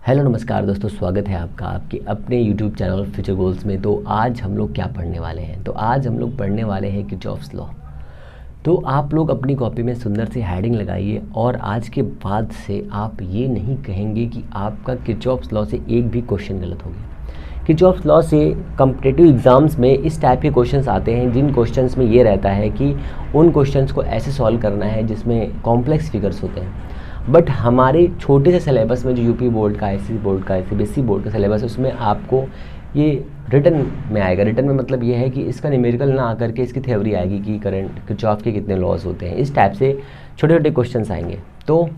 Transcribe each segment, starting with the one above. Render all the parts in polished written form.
Hello नमस्कार दोस्तों, स्वागत है आपका आपके अपने यूट्यूब चैनल फ्यूचर गोल्स में। तो आज हम लोग क्या पढ़ने वाले हैं? तो आज हम लोग पढ़ने वाले हैं किरचॉफ्स लॉ। तो आप लोग अपनी कॉपी में सुंदर सी हेडिंग लगाइए और आज के बाद से आप ये नहीं कहेंगे कि आपका किरचॉफ्स लॉ से एक भी क्वेश्चन गलत हो गया। किरचॉफ्स लॉ से कॉम्पिटिटिव एग्ज़ाम्स में इस टाइप के क्वेश्चंस आते हैं जिन क्वेश्चंस में ये रहता है कि उन क्वेश्चंस को ऐसे सॉल्व करना है जिसमें कॉम्प्लेक्स फिगर्स होते हैं। बट हमारे छोटे से सिलेबस में जो यूपी बोर्ड का, आईसीएसई बोर्ड का, सीबीएसई बोर्ड का सिलेबस है उसमें आपको ये रिटन में आएगा। रिटन में मतलब ये है कि इसका न्यूमेरिकल ना आकर के इसकी थ्योरी आएगी कि करंट किरचॉफ के कितने लॉज होते हैं। इस टाइप से छोटे छोटे क्वेश्चंस आएंगे। तो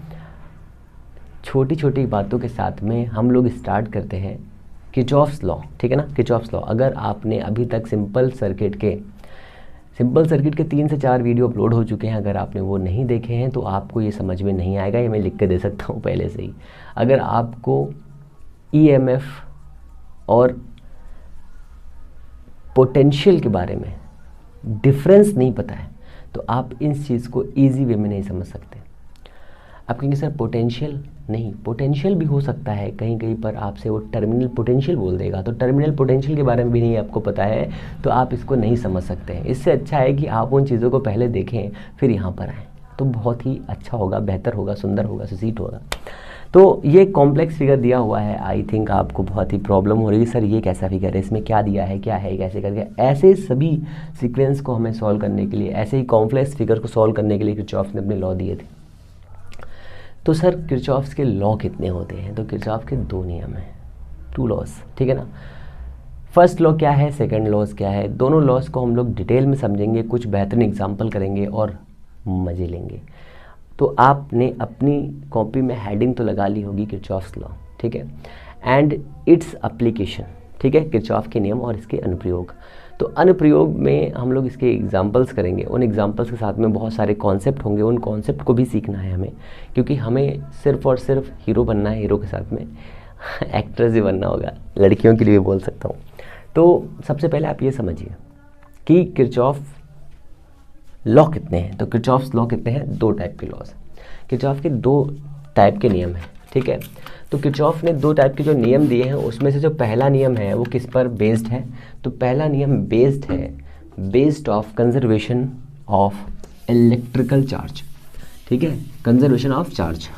छोटी छोटी बातों के साथ में हम लोग स्टार्ट करते हैं किरचॉफ्स लॉ। ठीक है ना, किरचॉफ्स लॉ। अगर आपने अभी तक सिंपल सर्किट के 3 से 4 वीडियो अपलोड हो चुके हैं, अगर आपने वो नहीं देखे हैं तो आपको ये समझ में नहीं आएगा। ये मैं लिख के दे सकता हूँ पहले से ही। अगर आपको ईएमएफ और पोटेंशियल के बारे में डिफरेंस नहीं पता है तो आप इस चीज़ को इजी वे में नहीं समझ सकते। आप कहेंगे सर पोटेंशियल नहीं, पोटेंशियल भी हो सकता है कहीं कहीं पर आपसे वो टर्मिनल पोटेंशियल बोल देगा, तो टर्मिनल पोटेंशियल के बारे में भी नहीं आपको पता है तो आप इसको नहीं समझ सकते हैं। इससे अच्छा है कि आप उन चीज़ों को पहले देखें फिर यहाँ पर आएँ, तो बहुत ही अच्छा होगा, बेहतर होगा, सुंदर होगा, सुसीट होगा। तो ये कॉम्प्लेक्स फिगर दिया हुआ है। आई थिंक आपको बहुत ही प्रॉब्लम हो रही है, सर ये कैसा फिगर है, इसमें क्या दिया है, क्या है, कैसे करके। ऐसे सभी सीक्वेंस को हमें सॉल्व करने के लिए, ऐसे ही कॉम्प्लेक्स फिगर को सॉल्व करने के लिए किरचॉफ ने अपने लॉ दिए थे। तो सर किरचॉफ्स के लॉ कितने होते हैं? तो किरचॉफ के 2 नियम हैं, 2 लॉज। ठीक है ना। फर्स्ट लॉ क्या है, सेकंड लॉज क्या है, दोनों लॉज को हम लोग डिटेल में समझेंगे, कुछ बेहतरीन एग्जांपल करेंगे और मज़े लेंगे। तो आपने अपनी कॉपी में हेडिंग तो लगा ली होगी किरचॉफ्स लॉ, ठीक है, एंड इट्स एप्लीकेशन। ठीक है, किरचॉफ के नियम और इसके अनुप्रयोग। तो अनुप्रयोग में हम लोग इसके एग्जाम्पल्स करेंगे, उन एग्जाम्पल्स के साथ में बहुत सारे कॉन्सेप्ट होंगे, उन कॉन्सेप्ट को भी सीखना है हमें, क्योंकि हमें सिर्फ और सिर्फ हीरो बनना है, हीरो के साथ में एक्ट्रेस ही बनना होगा, लड़कियों के लिए भी बोल सकता हूँ। तो सबसे पहले आप ये समझिए कि किरचॉफ लॉ कितने हैं। तो किरचॉफ्स लॉ कितने हैं? 2 टाइप के लॉज। किरचॉफ के 2 टाइप के नियम हैं। ठीक है, तो किरचॉफ ने 2 टाइप के जो नियम दिए हैं उसमें से जो पहला नियम है वो किस पर बेस्ड है? तो पहला नियम बेस्ड है based of conservation of electrical charge. ठीक है, कंजर्वेशन ऑफ चार्ज।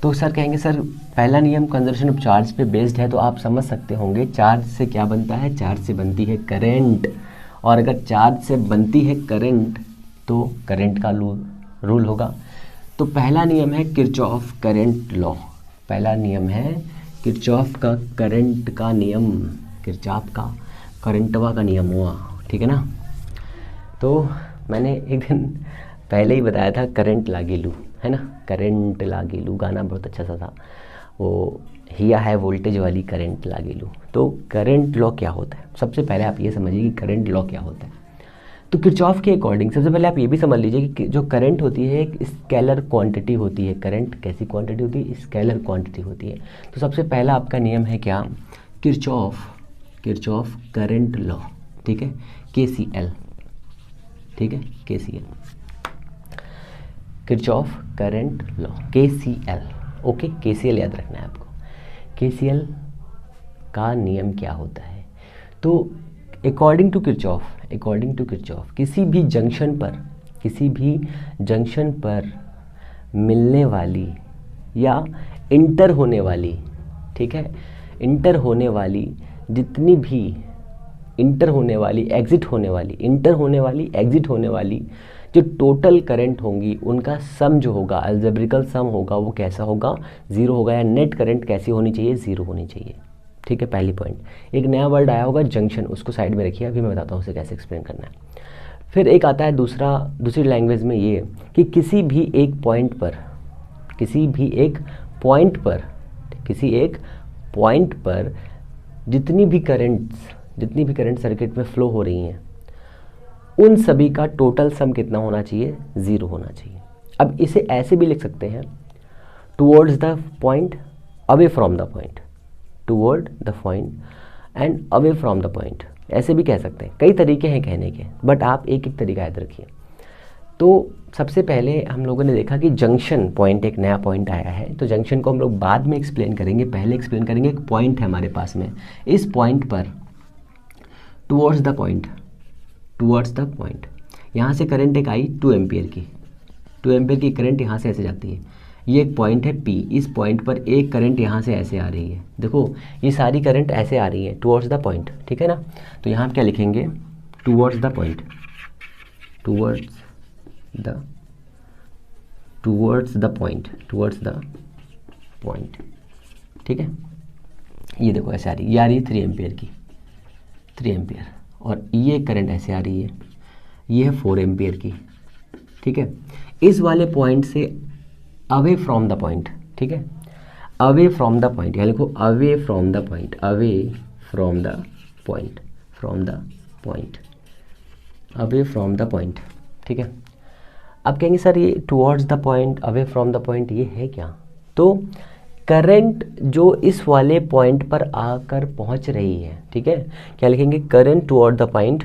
तो सर कहेंगे सर पहला नियम कंजर्वेशन ऑफ चार्ज पे बेस्ड है, तो आप समझ सकते होंगे चार्ज से क्या बनता है? चार्ज से बनती है करंट, और अगर चार्ज से बनती है करंट तो करंट का रूल होगा। तो पहला नियम है किरचॉफ करंट लॉ। पहला नियम है किरचॉफ का करंट का नियम, किरचॉफ का करंटवा का नियम हुआ। ठीक है ना। तो मैंने एक दिन पहले ही बताया था करंट लागेलू, है ना, करंट लागेलू गाना बहुत अच्छा सा था, वो हिया है वोल्टेज वाली करंट लागेलू। तो करंट लॉ क्या होता है? सबसे पहले आप ये समझिए कि करंट लॉ क्या होता है। तो किरचॉफ के अकॉर्डिंग सबसे पहले आप ये भी समझ लीजिए कि जो करंट होती है एक स्केलर क्वांटिटी होती है। करंट कैसी क्वांटिटी होती है? स्केलर क्वांटिटी होती है। तो सबसे पहला आपका नियम है क्या? Kirchhoff current law. ठीक है, KCL। ठीक है, KCL, Kirchhoff current law, KCL। Okay, KCL याद रखना है आपको। KCL का नियम क्या होता है? तो अकॉर्डिंग टू किरचॉफ किसी भी जंक्शन पर मिलने वाली या इंटर होने वाली, ठीक है, इंटर होने वाली जितनी भी इंटर होने वाली, एग्जिट होने वाली जो टोटल करंट होंगी उनका सम जो होगा, अलजेब्रिकल सम होगा, वो कैसा होगा? 0 होगा। या नेट करंट कैसी होनी चाहिए? 0 होनी चाहिए। ठीक है, पहली पॉइंट। एक नया वर्ड आया होगा जंक्शन, उसको साइड में रखिए, अभी मैं बताता हूँ उसे कैसे एक्सप्लेन करना है। फिर एक आता है दूसरी लैंग्वेज में ये कि किसी भी एक पॉइंट पर जितनी भी करंट सर्किट में फ्लो हो रही हैं उन सभी का टोटल सम कितना होना चाहिए? 0 होना चाहिए। अब इसे ऐसे भी लिख सकते हैं, towards the point, away from the point, toward the point and away from the point, ऐसे भी कह सकते हैं। कई तरीके हैं कहने के, बट आप एक तरीका याद रखिए। तो सबसे पहले हम लोगों ने देखा कि जंक्शन पॉइंट एक नया पॉइंट आया है, तो जंक्शन को हम लोग बाद में एक्सप्लेन करेंगे, पहले एक्सप्लेन करेंगे एक पॉइंट है हमारे पास में, इस पॉइंट पर टुवर्ड्स द पॉइंट यहाँ से करंट एक आई 2 एम्पियर की, 2 एम्पियर की करंट यहाँ से ऐसे जाती है, ये एक पॉइंट है P, इस पॉइंट पर एक करंट यहाँ से ऐसे आ रही है, देखो ये सारी करंट ऐसे आ रही है टुवर्ड्स द पॉइंट, ठीक है ना। तो यहाँ क्या लिखेंगे, towards the point, towards the point, ठीक है। ये देखो ऐसे आ रही है, ये आ रही है 3 एम्पियर की, 3 एम्पियर, और ये करंट ऐसे आ रही है, ये है 4 एम्पियर की, ठीक है। इस वाले पॉइंट से अवे फ्रॉम द पॉइंट, ठीक है, अवे फ्रॉम द पॉइंट, यानी लिखो away from the point, away from the point, away from the point, ठीक है। अब कहेंगे सर ये towards the point, away from the point, ये है क्या? तो करंट जो इस वाले पॉइंट पर आकर पहुंच रही है, ठीक है, क्या लिखेंगे, current toward the point,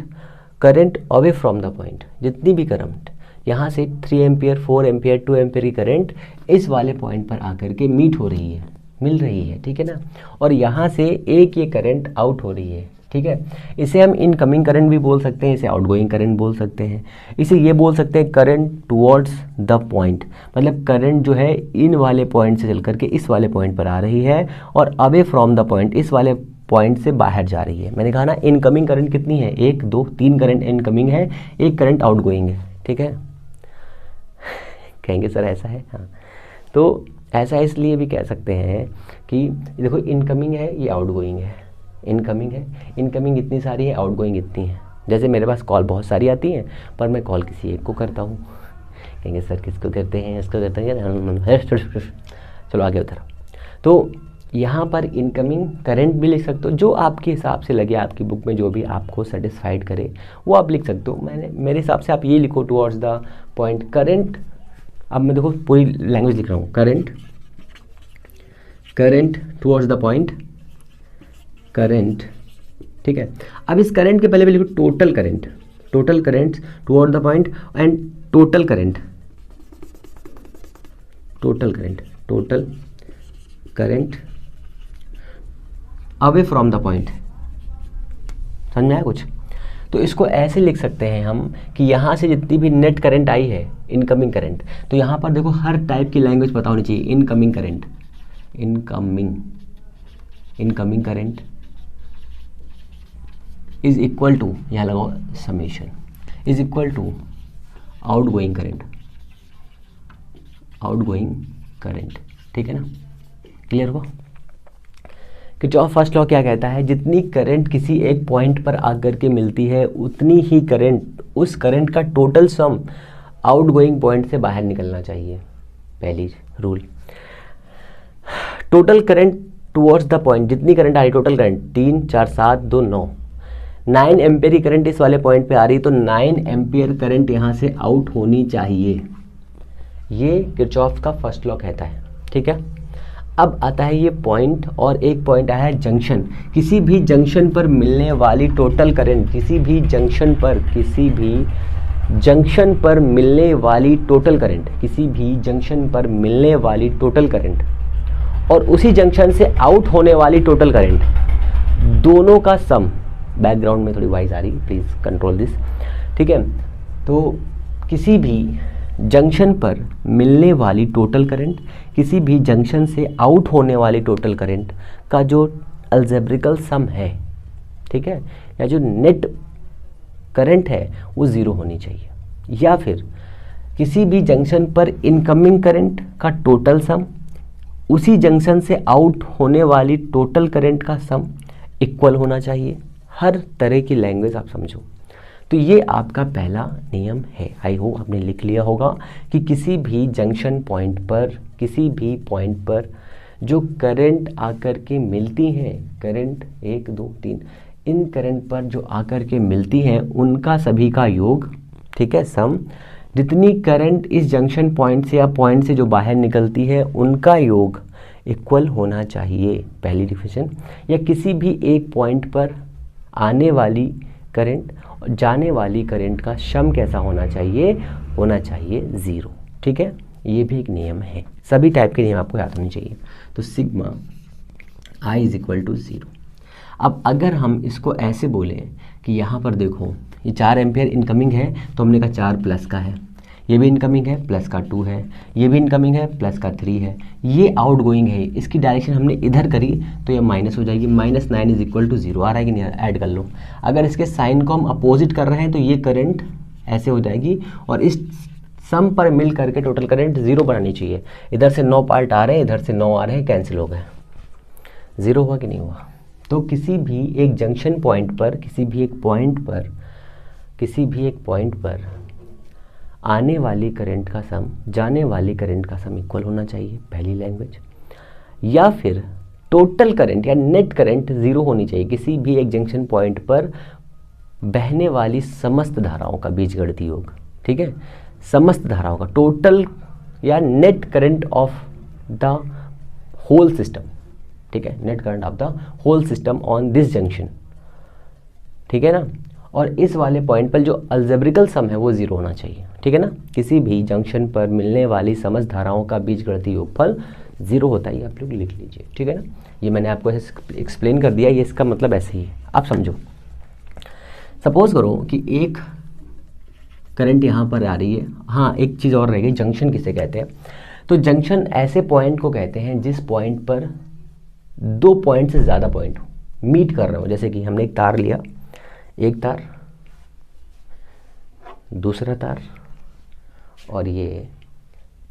current away from the point, जितनी भी करंट यहाँ से 3 एम्पियर 4 एम्पियर 2 एम्पियर की करंट इस वाले पॉइंट पर आकर के मीट हो रही है, मिल रही है, ठीक है ना, और यहाँ से एक ये करंट आउट हो रही है, ठीक है। इसे हम इनकमिंग करंट भी बोल सकते हैं, इसे आउटगोइंग करंट बोल सकते हैं, इसे ये बोल सकते हैं करंट टुवर्ड्स द पॉइंट, मतलब करंट जो है इन वाले पॉइंट से चल करके इस वाले पॉइंट पर आ रही है, और अवे फ्रॉम द पॉइंट, इस वाले पॉइंट से बाहर जा रही है। मैंने कहा ना इनकमिंग करंट कितनी है, 1 2 3 करंट इनकमिंग है, 1 करंट आउटगोइंग है, ठीक है। कहेंगे सर ऐसा है, हाँ, तो ऐसा इसलिए भी कह सकते हैं कि देखो इनकमिंग है, ये आउटगोइंग है, इनकमिंग है, इनकमिंग इतनी सारी है, आउटगोइंग इतनी है। जैसे मेरे पास कॉल बहुत सारी आती हैं, पर मैं कॉल किसी एक को करता हूँ, कहेंगे सर किसको करते हैं, इसको करते हैं, चलो आगे उधर। तो यहाँ पर इनकमिंग करंट भी लिख सकते हो, जो आपके हिसाब से लगे, आपकी बुक में जो भी आपको सेटिस्फाइड करे वो आप लिख सकते हो। मेरे हिसाब से आप ये लिखो टुवर्ड्स द पॉइंट करंट। अब मैं देखो पूरी लैंग्वेज लिख रहा हूँ, current towards the point, current, ठीक है। अब इस करंट के पहले भी लिखो total current toward the point, and total current away from the point. समझ में आया कुछ? तो इसको ऐसे लिख सकते हैं हम कि यहाँ से जितनी भी नेट करंट आई है, इनकमिंग करंट, तो यहाँ पर देखो हर टाइप की लैंग्वेज पता होनी चाहिए। Incoming current, incoming current is equal to, यहाँ लगाओ summation, is equal to outgoing current, ठीक है ना, क्लियर हुआ? किरचॉफ फर्स्ट लॉ क्या कहता है, जितनी करंट किसी एक पॉइंट पर आकर के मिलती है उतनी ही करंट, उस करंट का टोटल सम आउटगोइंग पॉइंट से बाहर निकलना चाहिए। पहली rule, total current towards the point, जितनी करंट आ रही, टोटल करंट 3 4 7 2 9 एम्पियर की करंट इस वाले पॉइंट पे आ रही, तो 9 एम्पियर करंट यहाँ से आउट होनी चाहिए। ये किरचॉफ का फर्स्ट लॉ कहता है, ठीक है। अब आता है ये पॉइंट, और एक पॉइंट आया है जंक्शन। किसी भी जंक्शन पर मिलने वाली टोटल करंट, किसी भी जंक्शन पर मिलने वाली टोटल करंट, और उसी जंक्शन से आउट होने वाली टोटल करंट, दोनों का सम, बैकग्राउंड में थोड़ी वॉइस आ रही, प्लीज़ कंट्रोल दिस, ठीक है। तो किसी भी जंक्शन पर मिलने वाली टोटल करंट, किसी भी जंक्शन से आउट होने वाली टोटल करंट का जो अलजेब्रिकल सम है, ठीक है, या जो नेट करंट है वो ज़ीरो होनी चाहिए। या फिर किसी भी जंक्शन पर इनकमिंग करंट का टोटल सम, उसी जंक्शन से आउट होने वाली टोटल करंट का सम इक्वल होना चाहिए। हर तरह की लैंग्वेज आप समझो। तो ये आपका पहला नियम है। आई होप आपने लिख लिया होगा कि किसी भी जंक्शन पॉइंट पर, किसी भी पॉइंट पर जो करंट आकर के मिलती हैं, करंट 1 2 3, इन करंट पर जो आकर के मिलती हैं उनका सभी का योग, ठीक है, सम, जितनी करंट इस जंक्शन पॉइंट से या पॉइंट से जो बाहर निकलती है उनका योग इक्वल होना चाहिए, पहली डिफिनेशन। या किसी भी एक पॉइंट पर आने वाली करंट और जाने वाली करंट का सम कैसा होना चाहिए, होना चाहिए 0। ठीक है, ये भी एक नियम है, सभी टाइप के नियम आपको याद होने चाहिए। तो sigma I is equal to 0। अब अगर हम इसको ऐसे बोलें कि यहाँ पर देखो ये 4 एम्पियर इनकमिंग है, तो हमने कहा 4 प्लस का है, ये भी इनकमिंग है प्लस का 2 है, ये भी इनकमिंग है प्लस का 3 है, ये आउट गोइंग है, इसकी डायरेक्शन हमने इधर करी तो ये माइनस हो जाएगी, -9 इज इक्वल टू 0 आ रहा है कि नहीं, ऐड कर लो। अगर इसके साइन को हम अपोजिट कर रहे हैं तो ये करंट ऐसे हो जाएगी, और इस सम पर मिल करके टोटल करंट 0 बनानी चाहिए। इधर से 9 पार्ट आ रहे हैं, इधर से 9 आ रहे हैं, कैंसिल हो गए, 0 हुआ कि नहीं हुआ। तो किसी भी एक जंक्शन पॉइंट पर, किसी भी एक पॉइंट पर आने वाली करंट का सम जाने वाली करंट का सम इक्वल होना चाहिए, पहली लैंग्वेज। या फिर टोटल करंट या नेट करंट 0 होनी चाहिए किसी भी एक जंक्शन पॉइंट पर बहने वाली समस्त धाराओं का बीजगणितीय योग। ठीक है, समस्त धाराओं का टोटल या net current of the whole system. ठीक है, net current of the whole system on this junction. ठीक है ना, और इस वाले पॉइंट पर जो अलजेब्रिकल सम है वो 0 होना चाहिए। ठीक है ना, किसी भी जंक्शन पर मिलने वाली समस्त धाराओं का बीजगणितीय योगफल 0 होता है, ये आप लोग लिख लीजिए। ठीक है ना, ये मैंने आपको ऐसे एक्सप्लेन कर दिया, ये इसका मतलब ऐसे ही है, आप समझो। सपोज करो कि एक करंट यहाँ पर आ रही है। हाँ, एक चीज़ और रह गई, जंक्शन किसे कहते हैं। तो जंक्शन ऐसे पॉइंट को कहते हैं जिस पॉइंट पर 2 पॉइंट से ज़्यादा पॉइंट मीट कर रहे हो। जैसे कि हमने एक तार लिया, एक तार, दूसरा तार और ये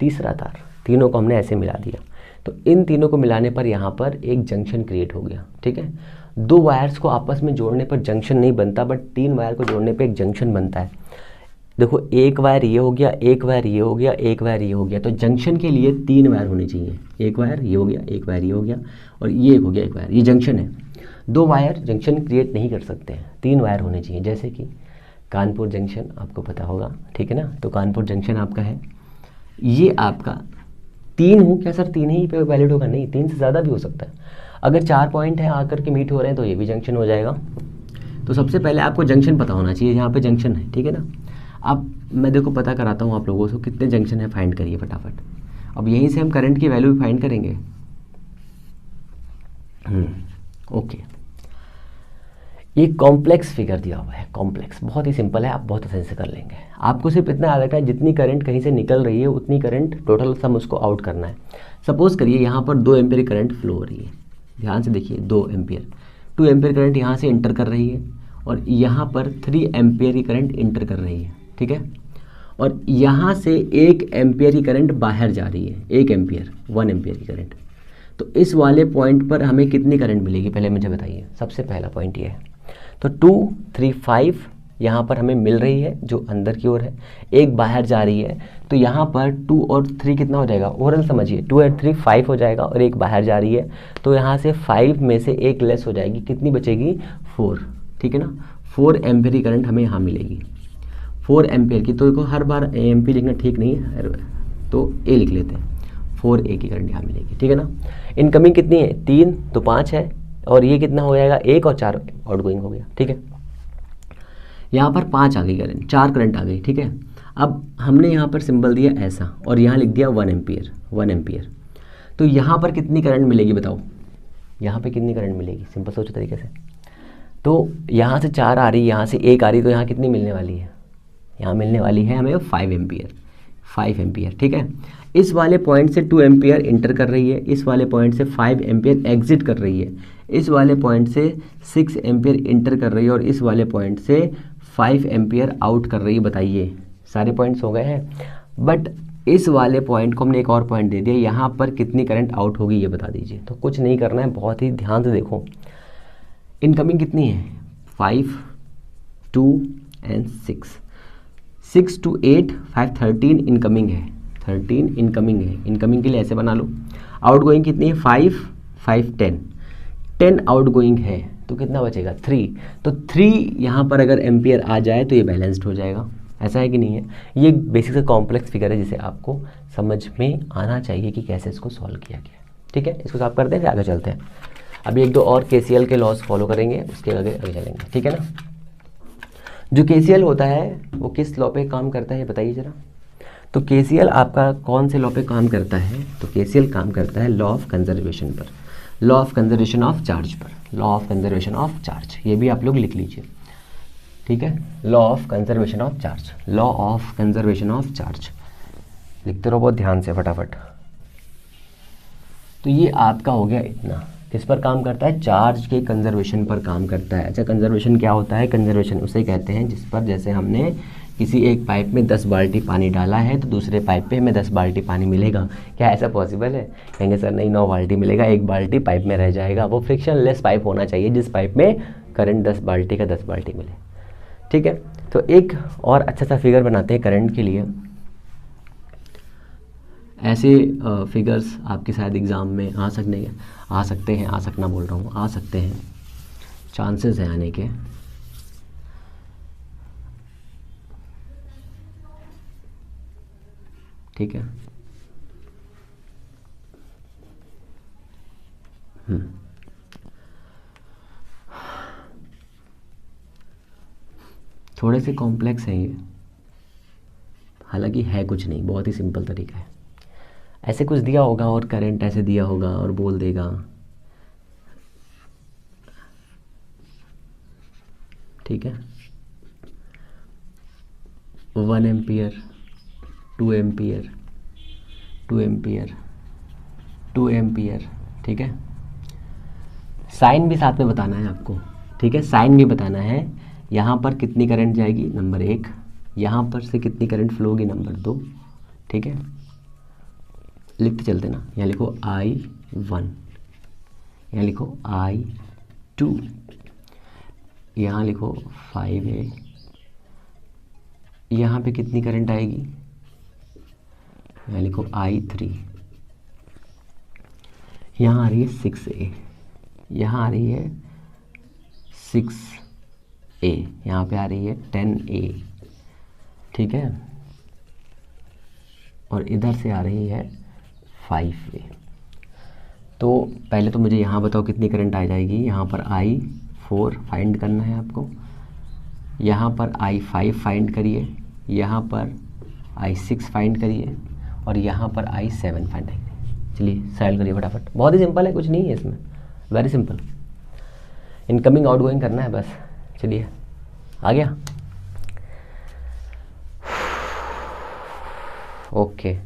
तीसरा तार, तीनों को हमने ऐसे मिला दिया। तो इन तीनों को मिलाने पर यहाँ पर एक जंक्शन क्रिएट हो गया। ठीक है, 2 वायर्स को आपस में जोड़ने पर जंक्शन नहीं बनता, बट 3 वायर को जोड़ने पर एक जंक्शन बनता है। देखो, एक वायर ये हो गया, एक वायर ये हो गया, एक वायर ये हो गया। तो जंक्शन के लिए 3 वायर होने चाहिए, एक वायर ये हो गया, एक वायर ये हो गया, और ये हो गया एक वायर। ये जंक्शन है। 2 वायर जंक्शन क्रिएट नहीं कर सकते हैं, 3 वायर होने चाहिए। जैसे कि कानपुर जंक्शन आपको पता होगा। ठीक है ना, तो कानपुर जंक्शन आपका है, ये आपका 3 हो क्या सर, 3 ही पे वैलिड होगा? नहीं, 3 से ज़्यादा भी हो सकता है। अगर 4 पॉइंट है आकर के मीट हो रहे हैं तो ये भी जंक्शन हो जाएगा। तो सबसे पहले आपको जंक्शन पता होना चाहिए, यहाँ पे जंक्शन है। ठीक है ना, अब मैं देखो पता कराता हूँ आप लोगों को, कितने जंक्शन है फाइंड करिए फटाफट। अब यहीं से हम करंट की वैल्यू भी फाइंड करेंगे। ओके, ये कॉम्प्लेक्स फिगर दिया हुआ है, कॉम्प्लेक्स, बहुत ही सिंपल है, आप बहुत आसानी से कर लेंगे। आपको सिर्फ इतना याद रखना है, जितनी करंट कहीं से निकल रही है उतनी करंट टोटल सम उसको आउट करना है। सपोज करिए यहाँ पर 2 एम्पियर करंट फ्लो हो रही है, ध्यान से देखिए, 2 एम्पियर, 2 एम्पियर करंट यहाँ से इंटर कर रही है, और यहाँ पर 3 एम्पियर की करंट इंटर कर रही है। ठीक है, और यहाँ से 1 एम्पियर की करंट बाहर जा रही है, 1 एम्पियर, 1 एम्पियर की करंट। तो इस वाले पॉइंट पर हमें कितनी करंट मिलेगी, पहले मुझे बताइए। सबसे पहला पॉइंट ये है, तो 2, 3, 5 यहाँ पर हमें मिल रही है जो अंदर की ओर है, 1 बाहर जा रही है। तो यहाँ पर 2 और 3 कितना हो जाएगा, ओवरऑल समझिए, 2 और 3 5 हो जाएगा, और 1 बाहर जा रही है। तो यहाँ से 5 में से 1 लेस हो जाएगी, कितनी बचेगी, 4। ठीक है ना, 4 एम्पियर की करंट हमें यहाँ मिलेगी, 4 एम्पियर की। तो देखो हर बार एम्पियर लिखना ठीक नहीं है, तो ए लिख लेते हैं, 4 ए की करंट यहाँ मिलेगी। ठीक है ना, इनकमिंग कितनी है, 3, तो 5 है, और ये कितना हो जाएगा, 1 और 4 आउटगोइंग हो गया। ठीक है, यहाँ पर 5 आ गई करंट, 4 करंट आ गई। ठीक है, अब हमने यहाँ पर सिंबल दिया ऐसा, और यहाँ लिख दिया 1 एम्पियर, 1 एम्पियर। तो यहाँ पर कितनी करंट मिलेगी बताओ, यहाँ पे कितनी करंट मिलेगी, सिंपल सोचो तरीके से। तो यहाँ से 4 आ रही, यहाँ से 1 आ रही, तो यहाँ कितनी मिलने वाली है, यहाँ मिलने वाली है हमें 5 एम्पियर, 5 एम्पियर। ठीक है, इस वाले पॉइंट से 2 एम्पियर इंटर कर रही है, इस वाले पॉइंट से 5 एम्पियर एग्जिट कर रही है, इस वाले पॉइंट से 6 एम्पियर इंटर कर रही है, और इस वाले पॉइंट से 5 एम्पियर आउट कर रही है। बताइए, सारे पॉइंट्स हो गए हैं, बट इस वाले पॉइंट को हमने एक और पॉइंट दे दिया, यहाँ पर कितनी करंट आउट होगी ये बता दीजिए। तो कुछ नहीं करना है, बहुत ही ध्यान से देखो, इनकमिंग कितनी है, 5, 2 एंड 6, 6 to 8, 5, 13 इनकमिंग है, 13 इनकमिंग है। इनकमिंग के लिए ऐसे बना लो। आउटगोइंग कितनी है, 5, 5, 10 आउटगोइंग है, तो कितना बचेगा, 3। तो 3 यहाँ पर अगर एम्पियर आ जाए तो ये बैलेंस्ड हो जाएगा। ऐसा है कि नहीं है, ये बेसिक से कॉम्प्लेक्स फिगर है जिसे आपको समझ में आना चाहिए कि कैसे इसको सॉल्व किया गया। ठीक है, इसको सॉल्व करते हैं, फिर आगे चलते हैं। अभी 1-2 और KCL के लॉज फॉलो करेंगे, उसके आगे चलेंगे। ठीक है ना, जो KCL होता है वो किस लॉ पे काम करता है ये बताइए जरा। तो केसीएल आपका कौन से लॉ पे काम करता है? तो केसीएल काम करता है लॉ ऑफ कंजर्वेशन पर, law of conservation of charge पर, law of conservation of charge. ये भी आप लोग लिख लीजिए, ठीक है। Law of conservation of charge, law of conservation of charge लिखते रहो बहुत ध्यान से फटाफट। तो ये आपका हो गया इतना। किस पर काम करता है? चार्ज के कंजर्वेशन पर काम करता है। अच्छा, कंजर्वेशन क्या होता है? कंजर्वेशन उसे कहते हैं जिस पर जैसे हमने किसी एक पाइप में 10 बाल्टी पानी डाला है तो दूसरे पाइप पे हमें 10 बाल्टी पानी मिलेगा। क्या ऐसा पॉसिबल है? कहेंगे सर नहीं, 9 बाल्टी मिलेगा, एक बाल्टी पाइप में रह जाएगा। वो फ्रिक्शनलेस पाइप होना चाहिए जिस पाइप में करंट 10 बाल्टी का 10 बाल्टी मिले, ठीक है। तो एक और अच्छा सा फिगर बनाते हैं करंट के लिए। ऐसे फिगर्स आपके शायद एग्ज़ाम में आ सकते हैं, आ सकना बोल रहा हूँ, आ सकते हैं, चांसेस हैं आने के। ठीक है। थोड़े से कॉम्प्लेक्स हैं ये, हालांकि है कुछ नहीं, बहुत ही सिंपल तरीका है। ऐसे कुछ दिया होगा और करंट ऐसे दिया होगा और बोल देगा, ठीक है, 1 एम्पियर, 2 एम्पियर, 2 एम्पियर, 2 एम्पियर, ठीक है। साइन भी साथ में बताना है आपको, ठीक है, साइन भी बताना है। यहाँ पर कितनी करंट जाएगी, नंबर 1, यहाँ पर से कितनी करंट फ्लो होगी, नंबर 2, ठीक है। लिखते चलते ना, यहाँ लिखो I1, यहाँ लिखो I2, यहाँ लिखो 5A, यहाँ पे कितनी करंट आएगी, यहाँ लिखो I3, यहाँ आ रही है 6A, यहाँ आ रही है 6A, यहाँ पे आ रही है 10A, ठीक है, और इधर से आ रही है 5A। तो पहले तो मुझे यहाँ बताओ कितनी करंट आ जाएगी। यहाँ पर I4 फाइंड करना है आपको, यहाँ पर I5 फाइंड करिए, यहाँ पर I6 फाइंड करिए, और यहाँ पर I7 फाइंड करिए। चलिए सॉल्व करिए फटाफट, बहुत ही सिंपल है, कुछ नहीं है इसमें, वेरी सिंपल। इनकमिंग आउटगोइंग करना है बस। चलिए आ गया, ओके।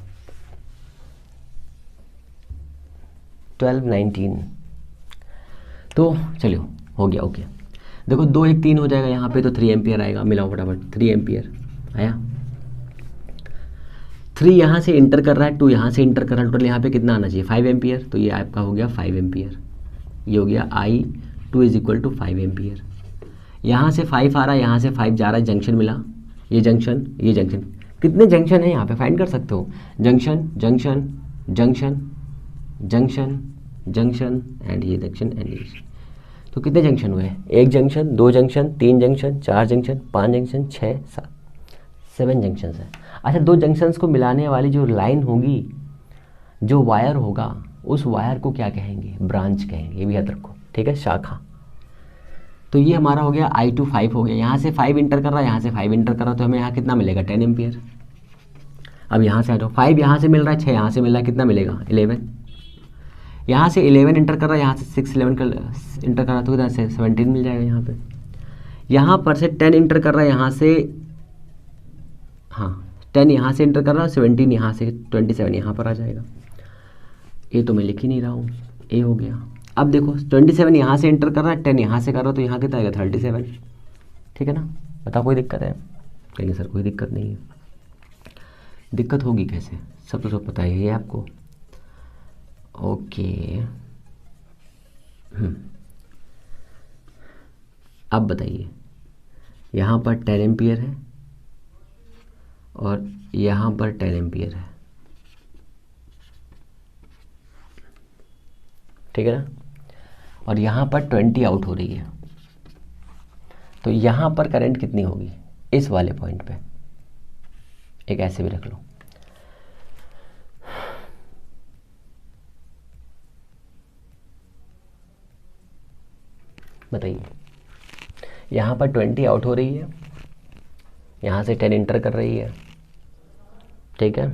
12, 19, तो चलिए हो गया, ओके। देखो 2 1 3 हो जाएगा यहाँ पे, तो 3 एम्पियर आएगा, मिलाओ फटाफट, 3 एम्पियर आया। 3 यहाँ से इंटर कर रहा है, 2 यहाँ से इंटर कर रहा है, टोटल यहाँ पे कितना आना चाहिए, 5 एम्पियर। तो ये आपका हो गया 5 एम्पियर, ये हो गया I2 is equal to 5 ampere. यहाँ से 5 आ रहा है, यहाँ से 5 जा रहा है, जंक्शन मिला, ये जंक्शन, ये जंक्शन, कितने जंक्शन है यहाँ पे फाइंड कर सकते हो, junction junction junction junction junction and ये जंक्शन एंड ये। तो कितने जंक्शन हुए, 1 junction, 2 junction, 3 junction, 4 junction, 5 junction, 6 7 7 junction है। अच्छा, 2 जंक्शंस को मिलाने वाली जो लाइन होगी, जो वायर होगा, उस वायर को क्या कहेंगे, ब्रांच कहेंगे, ये भी याद रखो, ठीक है, शाखा। तो ये हमारा हो गया I2 5 हो गया, यहाँ से 5 इंटर कर रहा है, यहाँ से 5 इंटर कर रहा है, तो हमें यहाँ कितना मिलेगा, 10 एम्पियर। अब यहाँ से आ जाओ, 5 यहाँ से मिल रहा है, 6 यहाँ से मिल रहा है, कितना मिलेगा, 11। यहाँ से 11 इंटर कर रहा है, यहाँ से 6 11 कर इंटर कर रहा है, तो कितना से 17 मिल जाएगा यहाँ पे। यहाँ पर से 10 इंटर कर रहा है, यहाँ से, हाँ 10 यहाँ से इंटर कर रहा है, 17 यहाँ से, 27 यहाँ पर आ जाएगा। ये तो मैं लिख ही नहीं रहा हूँ, ए हो गया। अब देखो 27 यहाँ से इंटर कर रहा है, 10 यहाँ से कर रहा है, तो यहाँ कितना आएगा, 37, ठीक है ना। बताओ कोई दिक्कत है, कहेंगे सर कोई दिक्कत नहीं है। दिक्कत होगी कैसे, सब तो सब पता ही है आपको, ओके। अब बताइए, यहाँ पर 10 एम्पियर है और यहाँ पर 10 एम्पियर है, ठीक है ना, और यहाँ पर 20 आउट हो रही है। तो यहाँ पर करंट कितनी होगी, इस वाले पॉइंट पे, एक ऐसे भी रख लो, बताइए। यहाँ पर 20 आउट हो रही है, यहाँ से 10 इंटर कर रही है, ठीक है,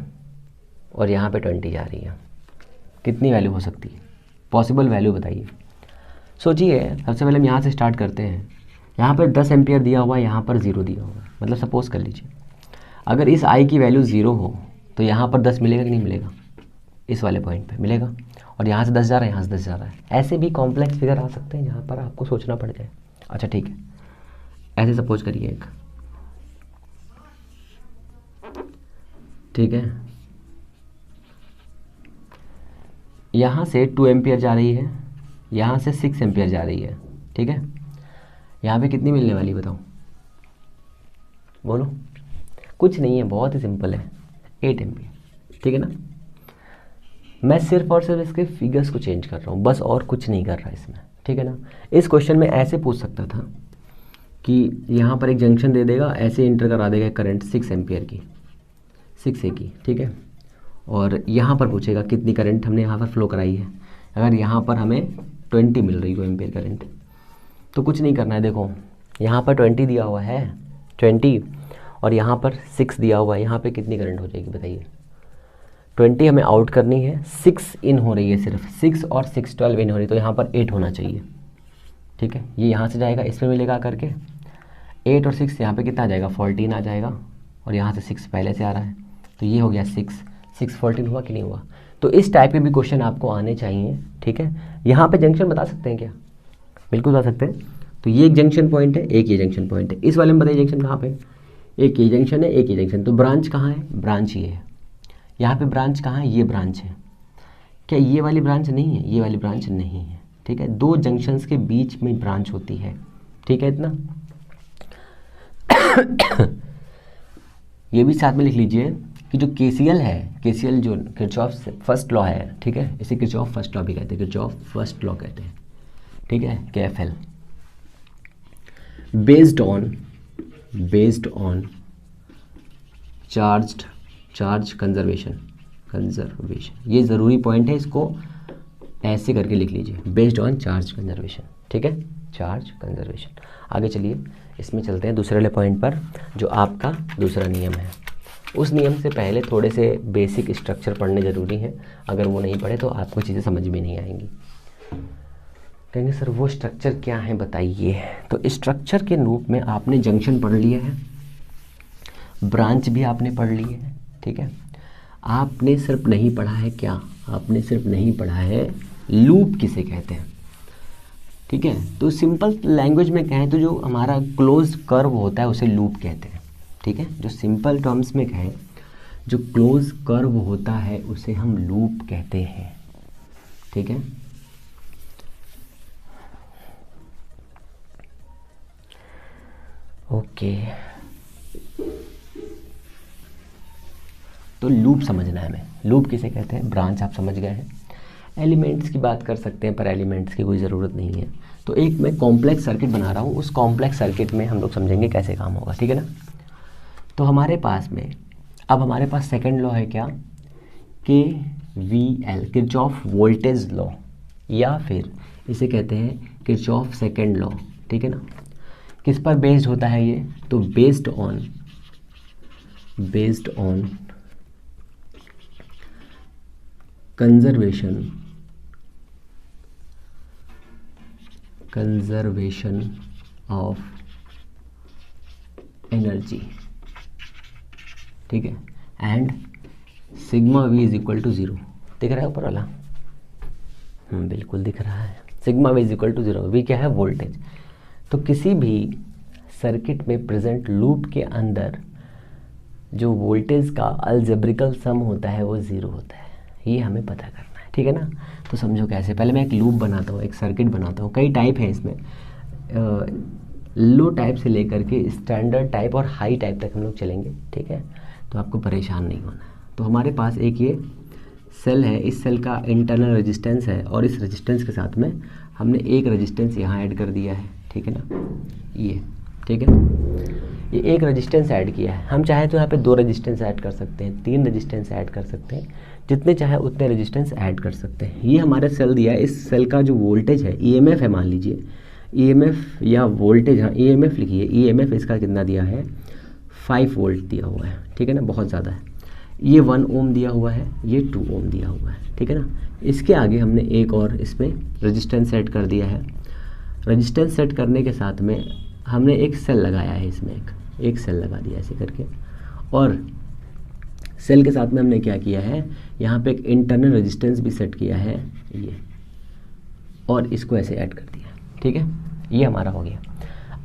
और यहाँ पे 20 जा रही है। कितनी वैल्यू हो सकती है? पॉसिबल वैल्यू बताइए। सोचिए, सबसे पहले हम यहाँ से स्टार्ट करते हैं। यहाँ पर 10 एम्पियर दिया हुआ है, यहाँ पर 0 दिया हुआ है। मतलब सपोज कर लीजिए अगर इस आई की वैल्यू 0 हो तो यहाँ पर 10 मिलेगा कि नहीं मिलेगा? इस वाले पॉइंट पे मिलेगा। और यहाँ से 10 जा रहा है, यहाँ से 10 जा रहा है। ऐसे भी कॉम्प्लेक्स फिगर आ सकते हैं जहाँ पर आपको सोचना पड़ जाए। अच्छा ठीक है, ऐसे सपोज करिए एक, ठीक है, यहाँ से 2 एम्पियर जा रही है, यहाँ से 6 एम्पियर जा रही है, ठीक है। यहाँ पे कितनी मिलने वाली बताओ, बोलो। कुछ नहीं है, बहुत ही सिंपल है, 8 एम्पियर, ठीक है ना। मैं सिर्फ और सिर्फ इसके फिगर्स को चेंज कर रहा हूँ बस, और कुछ नहीं कर रहा इसमें, ठीक है ना। इस क्वेश्चन में ऐसे पूछ सकता था कि यहाँ पर एक जंक्शन दे देगा, ऐसे इंटर करा देगा करंट 6 एम्पियर की, 6 ए की, ठीक है। और यहाँ पर पूछेगा कितनी करंट हमने यहाँ पर फ्लो कराई है। अगर यहाँ पर हमें 20 मिल रही हो एम्पियर करंट, तो कुछ नहीं करना है। देखो यहाँ पर 20 दिया हुआ है, 20, और यहाँ पर 6 दिया हुआ है। यहाँ पे कितनी करंट हो जाएगी बताइए? 20 हमें आउट करनी है, 6 इन हो रही है, सिर्फ 6 और 6 12 इन हो रही है, तो यहाँ पर 8 होना चाहिए, ठीक है। ये यहाँ से जाएगा, इस पर मिलेगा करके 8 और 6, यहाँ पे कितना आ जाएगा? 14 आ जाएगा। और यहाँ से 6 पहले से आ रहा है, तो ये हो गया 6 14 हुआ कि नहीं हुआ? तो इस टाइप के भी क्वेश्चन आपको आने चाहिए, ठीक है। यहाँ पे जंक्शन बता सकते हैं क्या? बिल्कुल बता सकते हैं। तो ये एक जंक्शन पॉइंट है, एक ये जंक्शन पॉइंट है। इस वाले में बताइए जंक्शन कहाँ पे? एक ये जंक्शन है, एक ये जंक्शन। तो ब्रांच कहाँ है? ब्रांच ये है। यहाँ पे ब्रांच कहाँ है? ये ब्रांच है। क्या ये वाली ब्रांच नहीं है? ये वाली ब्रांच नहीं है, ठीक है। दो जंक्शंस के बीच में ब्रांच होती है, ठीक है। इतना ये भी साथ में लिख लीजिए कि जो केसीएल है, केसीएल जो किरचॉफ फर्स्ट लॉ है, ठीक है, इसे किरचॉफ फर्स्ट लॉ भी कहते हैं, किरचॉफ फर्स्ट लॉ कहते हैं, ठीक है, केएफएल। बेस्ड ऑन चार्ज कंजर्वेशन, ये ज़रूरी पॉइंट है, इसको ऐसे करके लिख लीजिए, बेस्ड ऑन चार्ज कंजर्वेशन, ठीक है, चार्ज कंजर्वेशन। आगे चलिए, इसमें चलते हैं दूसरे वाले पॉइंट पर, जो आपका दूसरा नियम है। उस नियम से पहले थोड़े से बेसिक स्ट्रक्चर पढ़ने ज़रूरी हैं। अगर वो नहीं पढ़े तो आपको चीज़ें समझ में नहीं आएंगी। कहेंगे सर वो स्ट्रक्चर क्या है बताइए। तो स्ट्रक्चर के रूप में आपने जंक्शन पढ़ लिया है, ब्रांच भी आपने पढ़ ली है, ठीक है। आपने सिर्फ नहीं पढ़ा है क्या? आपने सिर्फ नहीं पढ़ा है लूप किसे कहते हैं, ठीक है। तो सिंपल लैंग्वेज में कहें तो जो हमारा क्लोज कर्व होता है उसे लूप कहते हैं, ठीक है। जो सिंपल टर्म्स में कहें, जो क्लोज कर्व होता है उसे हम लूप कहते हैं, ठीक है। ओके, तो लूप समझना है हमें। लूप किसे कहते हैं? ब्रांच आप समझ गए हैं। एलिमेंट्स की बात कर सकते हैं, पर एलिमेंट्स की कोई ज़रूरत नहीं है। तो एक मैं कॉम्प्लेक्स सर्किट बना रहा हूँ, उस कॉम्प्लेक्स सर्किट में हम लोग समझेंगे कैसे काम होगा, ठीक है ना। तो हमारे पास में अब हमारे पास सेकंड लॉ है क्या? KVL, किरचॉफ वोल्टेज लॉ, या फिर इसे कहते हैं किरचॉफ सेकंड लॉ, ठीक है ना। किस पर बेस्ड होता है ये? तो based on conservation of energy, ठीक है। And sigma V is equal to 0। दिख रहा है ऊपर वाला? बिल्कुल दिख रहा है। Sigma V is equal to 0। V क्या है? वोल्टेज। तो किसी भी सर्किट में प्रेजेंट लूप के अंदर जो वोल्टेज का अलजेब्रिकल सम होता है वो 0 होता है। ये हमें पता करना है, ठीक है ना। तो समझो कैसे। पहले मैं एक लूप बनाता हूँ, एक सर्किट बनाता हूँ। कई टाइप है इसमें, लो टाइप से लेकर के स्टैंडर्ड टाइप और हाई टाइप तक हम लोग चलेंगे, ठीक है। तो आपको परेशान नहीं होना है। तो हमारे पास एक ये सेल है, इस सेल का इंटरनल रेजिस्टेंस है, और इस रेजिस्टेंस के साथ में हमने एक रेजिस्टेंस यहाँ ऐड कर दिया है, ठीक है ना, ये, ठीक है। ये एक रेजिस्टेंस ऐड किया है। हम चाहे तो यहाँ पे 2 रेजिस्टेंस ऐड कर सकते हैं, 3 रेजिस्टेंस ऐड कर सकते हैं, जितने चाहे उतने रेजिस्टेंस ऐड कर सकते हैं। ये हमारे सेल दिया है। इस सेल का जो वोल्टेज है, EMF है, मान लीजिए EMF या वोल्टेज, हाँ EMF लिखिए। EMF इसका कितना दिया है? 5 वोल्ट दिया हुआ है, ठीक है ना, बहुत ज़्यादा है। ये 1 ओम दिया हुआ है, ये 2 ओम दिया हुआ है, ठीक है ना। इसके आगे हमने एक और इसमें रेजिस्टेंस सेट कर दिया है। रेजिस्टेंस सेट करने के साथ में हमने एक सेल लगाया है, इसमें एक सेल लगा दिया ऐसे करके, और सेल के साथ में हमने क्या किया है, यहाँ पे एक इंटरनल रेजिस्टेंस भी सेट किया है ये, और इसको ऐसे ऐड कर दिया, ठीक है। ये हमारा हो गया।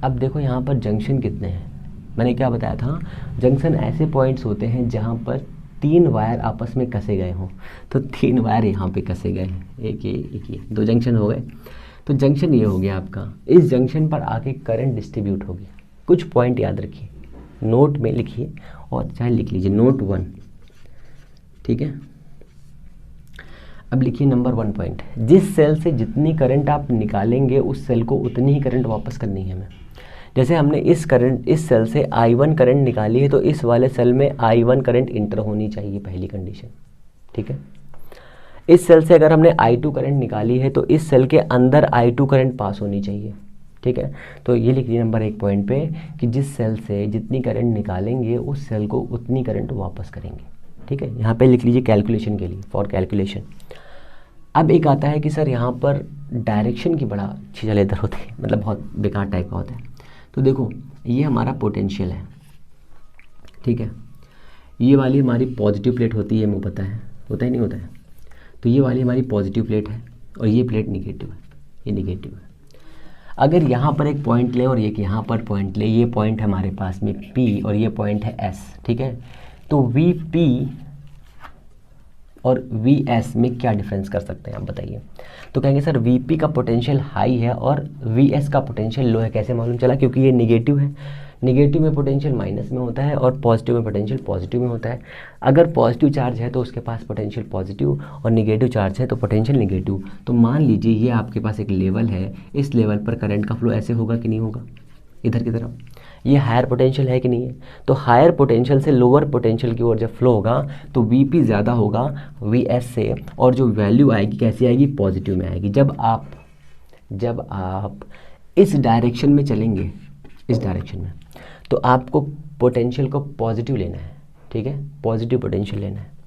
अब देखो यहाँ पर जंक्शन कितने हैं, मैंने क्या बताया था, जंक्शन ऐसे पॉइंट्स होते हैं जहाँ पर 3 वायर आपस में कसे गए हों। तो 3 वायर यहाँ पे कसे गए हैं, एक ये 2 जंक्शन हो गए। तो जंक्शन ये हो गया आपका, इस जंक्शन पर आके करंट डिस्ट्रीब्यूट होगी। कुछ पॉइंट याद रखिए, नोट में लिखिए और चाहे लिख लीजिए, नोट 1, ठीक है। अब लिखिए नंबर 1 पॉइंट, जिस सेल से जितनी करंट आप निकालेंगे उस सेल को उतनी ही करंट वापस करनी है हमें। जैसे हमने इस सेल से I1 करंट निकाली है, तो इस वाले सेल में I1 करंट इंटर होनी चाहिए, पहली कंडीशन, ठीक है। इस सेल से अगर हमने I2 करंट निकाली है तो इस सेल के अंदर I2 करंट पास होनी चाहिए, ठीक है। तो ये लिख लीजिए नंबर 1 पॉइंट पे कि जिस सेल से जितनी करंट निकालेंगे उस सेल को उतनी करंट वापस करेंगे, ठीक है। यहाँ पे लिख लीजिए कैलकुलेशन के लिए, फॉर कैलकुलेशन। अब एक आता है कि सर यहाँ पर डायरेक्शन की बड़ा छीछलेदर होती है, मतलब बहुत बेकार टाइप का होता है। तो देखो ये हमारा पोटेंशियल है, ठीक है। ये वाली हमारी पॉजिटिव प्लेट होती है, मुझे पता है, होता ही नहीं होता है। तो ये वाली हमारी पॉजिटिव प्लेट है और ये प्लेट निगेटिव है, ये निगेटिव है। अगर यहाँ पर एक पॉइंट ले और एक यहाँ पर पॉइंट ले, ये पॉइंट है हमारे पास में P और ये पॉइंट है S, ठीक है। तो VP और VS में क्या डिफरेंस कर सकते हैं आप बताइए। तो कहेंगे सर VP का पोटेंशियल हाई है और VS का पोटेंशियल लो है। कैसे मालूम चला? क्योंकि ये निगेटिव है, निगेटिव में पोटेंशियल माइनस में होता है और पॉजिटिव में पोटेंशियल पॉजिटिव में होता है। अगर पॉजिटिव चार्ज है तो उसके पास पोटेंशियल पॉजिटिव और निगेटिव चार्ज है तो पोटेंशियल निगेटिव। तो मान लीजिए ये आपके पास एक लेवल है, इस लेवल पर करंट का फ्लो ऐसे होगा कि नहीं होगा, इधर की तरफ। ये हायर पोटेंशियल है कि नहीं है? तो हायर पोटेंशियल से लोअर पोटेंशियल की ओर जब फ्लो होगा तो VP ज़्यादा होगा VS से, और जो वैल्यू आएगी कैसी आएगी? पॉजिटिव में आएगी। जब आप इस डायरेक्शन में चलेंगे, इस डायरेक्शन में, तो आपको पोटेंशियल को पॉजिटिव लेना है, ठीक है, पॉजिटिव पोटेंशियल लेना है।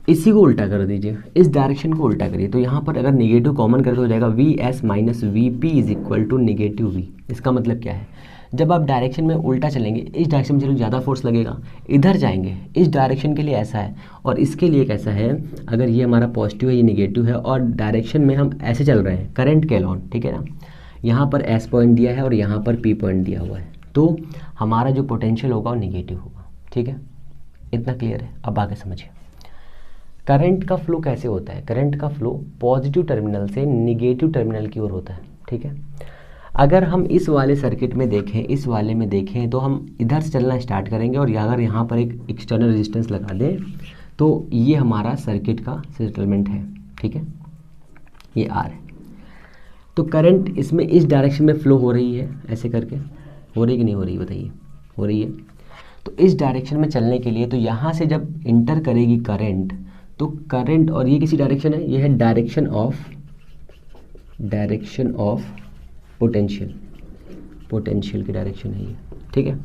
इसी को उल्टा कर दीजिए, इस डायरेक्शन को उल्टा करिए। तो यहाँ पर अगर निगेटिव कॉमन करते हो जाएगा VS minus VP is equal to negative V। इसका मतलब क्या है? जब आप डायरेक्शन में उल्टा चलेंगे, इस डायरेक्शन में चलेंगे ज़्यादा फोर्स लगेगा, इधर जाएंगे, इस डायरेक्शन के लिए ऐसा है और इसके लिए कैसा है। अगर ये हमारा पॉजिटिव है, ये निगेटिव है और डायरेक्शन में हम ऐसे चल रहे हैं करंट के अलॉन, ठीक है ना। यहाँ पर S पॉइंट दिया है और यहाँ पर P पॉइंट दिया हुआ है, तो हमारा जो पोटेंशियल होगा वो निगेटिव होगा, ठीक है। इतना क्लियर है? अब आगे समझिए करंट का फ्लो कैसे होता है। करंट का फ्लो पॉजिटिव टर्मिनल से निगेटिव टर्मिनल की ओर होता है, ठीक है। अगर हम इस वाले सर्किट में देखें, इस वाले में देखें, तो हम इधर से चलना स्टार्ट करेंगे और अगर यहाँ पर एक एक्सटर्नल रेजिस्टेंस लगा दें तो ये हमारा सर्किट का सेटलमेंट है, ठीक है, ये R है। तो करंट इसमें इस डायरेक्शन में फ्लो हो रही है, ऐसे करके हो रही कि नहीं हो रही बताइए? हो रही है। तो इस डायरेक्शन में चलने के लिए, तो यहाँ से जब इंटर करेगी करंट, तो करंट, और ये किसी डायरेक्शन है, ये है डायरेक्शन ऑफ पोटेंशियल, पोटेंशियल की डायरेक्शन है ये, ठीक है।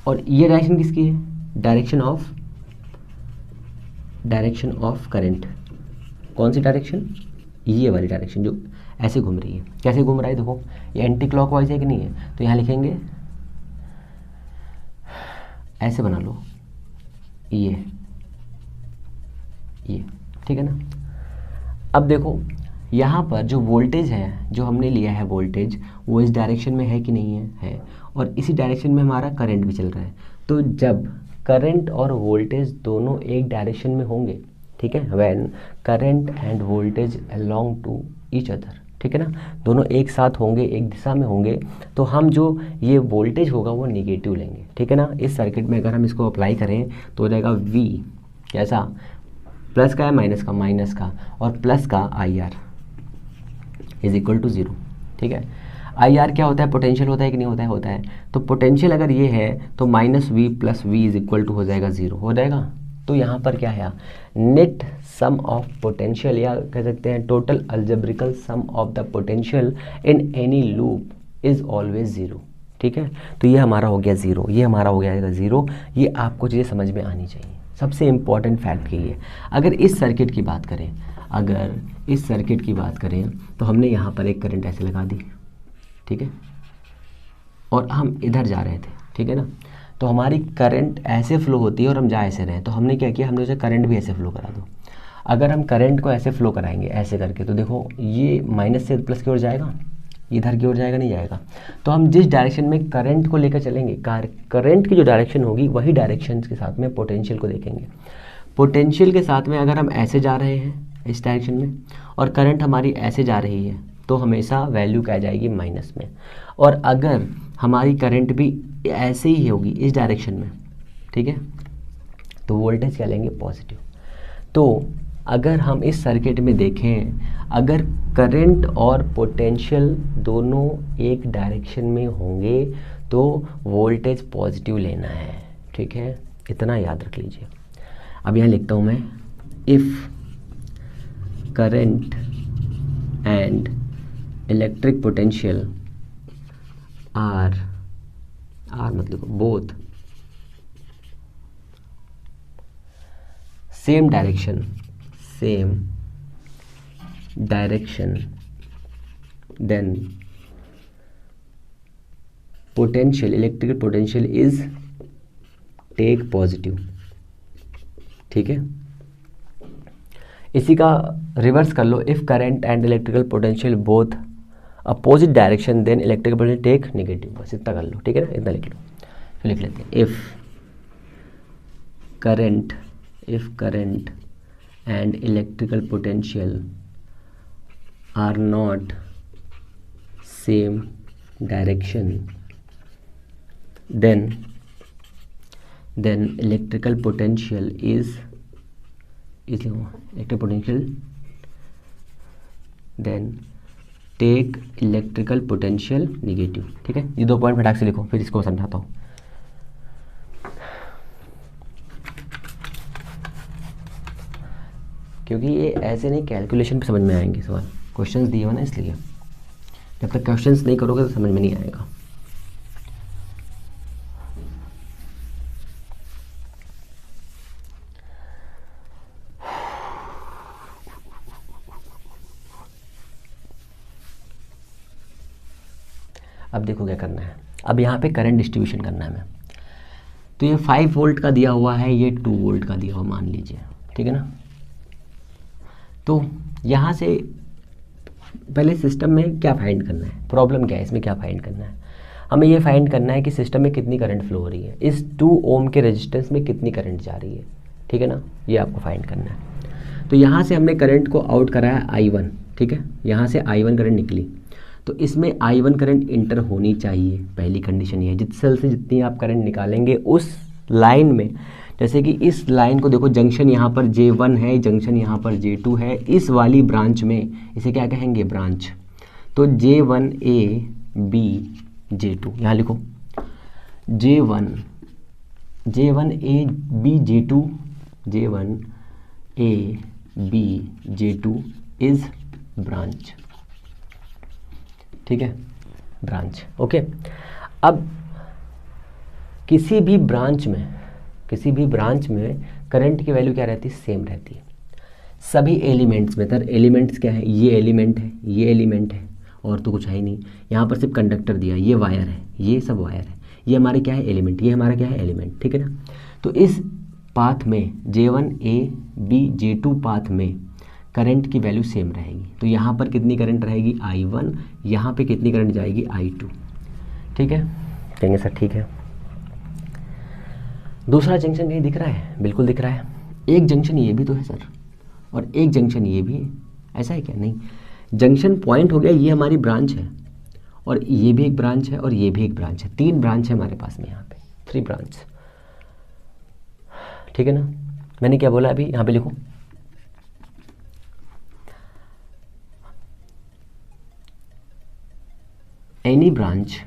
और ये डायरेक्शन किसकी है? Direction of current. कौन सी डायरेक्शन? ये वाली डायरेक्शन जो ऐसे घूम रही है। कैसे घूम रहा है देखो, ये एंटी क्लॉकवाइज है कि नहीं है? तो यहाँ लिखेंगे, ऐसे बना लो, ये, ठीक है ना। अब देखो यहाँ पर जो वोल्टेज है, जो हमने लिया है वोल्टेज, वो इस डायरेक्शन में है कि नहीं है? है। और इसी डायरेक्शन में हमारा करंट भी चल रहा है। तो जब करंट और वोल्टेज दोनों एक डायरेक्शन में होंगे, ठीक है, when current and voltage along to each other, ठीक है ना, दोनों एक साथ होंगे, एक दिशा में होंगे, तो हम जो ये वोल्टेज होगा वो निगेटिव लेंगे, ठीक है ना। इस सर्किट में अगर हम इसको अप्लाई करें तो हो जाएगा V, कैसा? प्लस का है, माइनस का, माइनस का, और प्लस का IR इज इक्वल टू 0, ठीक है। IR क्या होता है? पोटेंशियल होता है कि नहीं होता है? होता है। तो पोटेंशियल अगर ये है तो minus V plus V is equal to हो जाएगा 0, हो जाएगा। तो यहाँ पर क्या है? नेट सम ऑफ पोटेंशियल, या कह सकते हैं total algebraic sum of the potential in any loop is always 0, ठीक है। तो ये हमारा हो गया 0, ये हमारा हो गया 0। ये आपको चीज़ें समझ में आनी चाहिए, सबसे इम्पॉर्टेंट फैक्ट यही है। अगर इस सर्किट की बात करें, अगर इस सर्किट की बात करें तो हमने यहाँ पर एक करंट ऐसे लगा दी, ठीक है, और हम इधर जा रहे थे, ठीक है ना। तो हमारी करंट ऐसे फ्लो होती है और हम जा ऐसे रहे हैं, तो हमने क्या किया, हमने सोचा करंट भी ऐसे फ्लो करा दो। अगर हम करंट को ऐसे फ्लो कराएंगे ऐसे करके, तो देखो ये माइनस से प्लस की ओर जाएगा, इधर की ओर जाएगा, नहीं जाएगा। तो हम जिस डायरेक्शन में करंट को लेकर चलेंगे, करंट की जो डायरेक्शन होगी वही डायरेक्शन के साथ में पोटेंशियल को देखेंगे। पोटेंशियल के साथ में अगर हम ऐसे जा रहे हैं इस डायरेक्शन में और करंट हमारी ऐसे जा रही है, तो हमेशा वैल्यू क्या जाएगी, माइनस में। और अगर हमारी करंट भी ऐसे ही होगी इस डायरेक्शन में, ठीक है, तो वोल्टेज क्या लेंगे, पॉजिटिव। तो अगर हम इस सर्किट में देखें, अगर करंट और पोटेंशियल दोनों एक डायरेक्शन में होंगे तो वोल्टेज पॉजिटिव लेना है, ठीक है, इतना याद रख लीजिए। अब यहाँ लिखता हूँ मैं, if current and electric potential are मतलब both same direction, then potential, electrical potential is take positive, ठीक है। इसी का रिवर्स कर लो, if current and electrical potential both opposite direction then electrical potential take negative, बस इतना कर लो, ठीक है ना, इतना लिख लो। फिर लिख लेते हैं, if current and electrical potential are not same direction, then electrical potential is electrical potential, then take electrical potential negative, ठीक है। ये 2 पॉइंट फटाक से लिखो, फिर इसको समझाता हूँ। क्योंकि ये ऐसे नहीं कैलकुलेशन पे समझ में आएंगे सवाल, क्वेश्चंस दिए हो ना, इसलिए जब तक क्वेश्चंस नहीं करोगे तो समझ में नहीं आएगा। अब देखो क्या करना है, अब यहाँ पे करंट डिस्ट्रीब्यूशन करना है हमें। तो ये 5 वोल्ट का दिया हुआ है, ये 2 वोल्ट का दिया हुआ मान लीजिए, ठीक है ना। तो यहाँ से पहले सिस्टम में क्या फाइंड करना है, प्रॉब्लम क्या है इसमें, क्या फाइंड करना है, हमें ये फाइंड करना है कि सिस्टम में कितनी करंट फ्लो हो रही है, इस 2 ओम के रेजिस्टेंस में कितनी करंट जा रही है, ठीक है ना, ये आपको फाइंड करना है। तो यहाँ से हमने करंट को आउट कराया I1, ठीक है, यहाँ से I1 करंट निकली, तो इसमें I1 करंट इंटर होनी चाहिए, पहली कंडीशन ये है। जिस सेल से जितनी आप करंट निकालेंगे उस लाइन में, जैसे कि इस लाइन को देखो, जंक्शन यहाँ पर J1 है, जंक्शन यहाँ पर J2 है, इस वाली ब्रांच में इसे क्या कहेंगे, ब्रांच। तो J1A B J2, यहाँ लिखो J1A B J2, J1A B J2 is branch, ठीक है, ब्रांच, ओके। अब किसी भी ब्रांच में करंट की वैल्यू क्या रहती है, सेम रहती है सभी एलिमेंट्स में। तर एलिमेंट्स क्या है, ये एलिमेंट है, ये एलिमेंट है, और तो कुछ है ही नहीं। यहाँ पर सिर्फ कंडक्टर दिया, ये वायर है, ये सब वायर है, ये हमारे क्या है, एलिमेंट, ये हमारा क्या है, एलिमेंट, ठीक है ना। तो इस पाथ में J1A B J2 पाथ में करंट की वैल्यू सेम रहेगी। तो यहाँ पर कितनी करंट रहेगी, I1, यहाँ पे कितनी करंट जाएगी, I2, ठीक है। कहेंगे सर ठीक है। दूसरा जंक्शन कहीं दिख रहा है, बिल्कुल दिख रहा है। एक जंक्शन ये भी तो है सर, और एक जंक्शन ये भी है, ऐसा है क्या, नहीं। जंक्शन पॉइंट हो गया, ये हमारी ब्रांच है, और ये भी एक ब्रांच है, और ये भी एक ब्रांच है, 3 ब्रांच है हमारे पास में, यहाँ पे 3 ब्रांच, ठीक है ना। मैंने क्या बोला अभी, यहाँ पे लिखो, एनी ब्रांच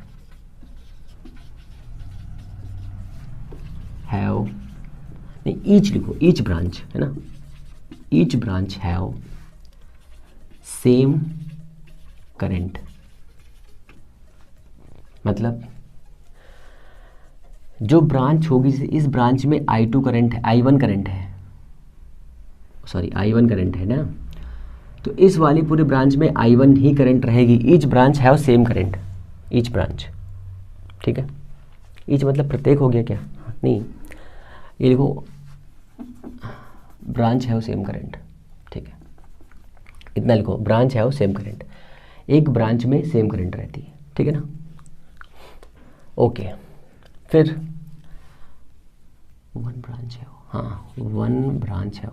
हैव, नहीं ईच लिखो, ईच ब्रांच है ना, each branch have same current, मतलब जो ब्रांच होगी, इस ब्रांच में I2 करंट है, I1 करंट है, सॉरी I1 करंट है ना, तो इस वाली पूरी ब्रांच में I1 ही करंट रहेगी। Each branch have same current, each branch, ठीक है। ईच मतलब प्रत्येक हो गया क्या, नहीं, ये लिखो ब्रांच हैव सेम करंट, ठीक है, इतना लिखो, ब्रांच हैव सेम करंट, एक ब्रांच में सेम करंट रहती है, ठीक है ना। ओके, फिर वन ब्रांच है, हाँ वन ब्रांच है,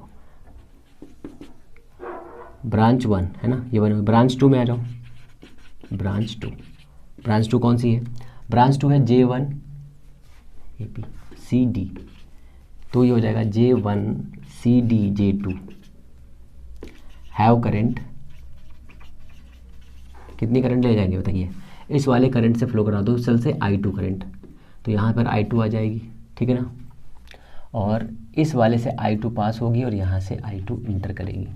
ब्रांच 1 है ना, ये वन। ब्रांच 2 में आ जाओ, ब्रांच 2, ब्रांच 2 कौन सी है, ब्रांच 2 है J1 ABCD, तो ये हो जाएगा J1CD J2 हैव करंट, कितनी करंट ले जाएंगे बताइए, इस वाले करंट से फ्लो करा दो सेल से I2 करंट, तो यहाँ पर I2 आ जाएगी, ठीक है ना, और इस वाले से I2 पास होगी और यहाँ से I2 इंटर करेगी,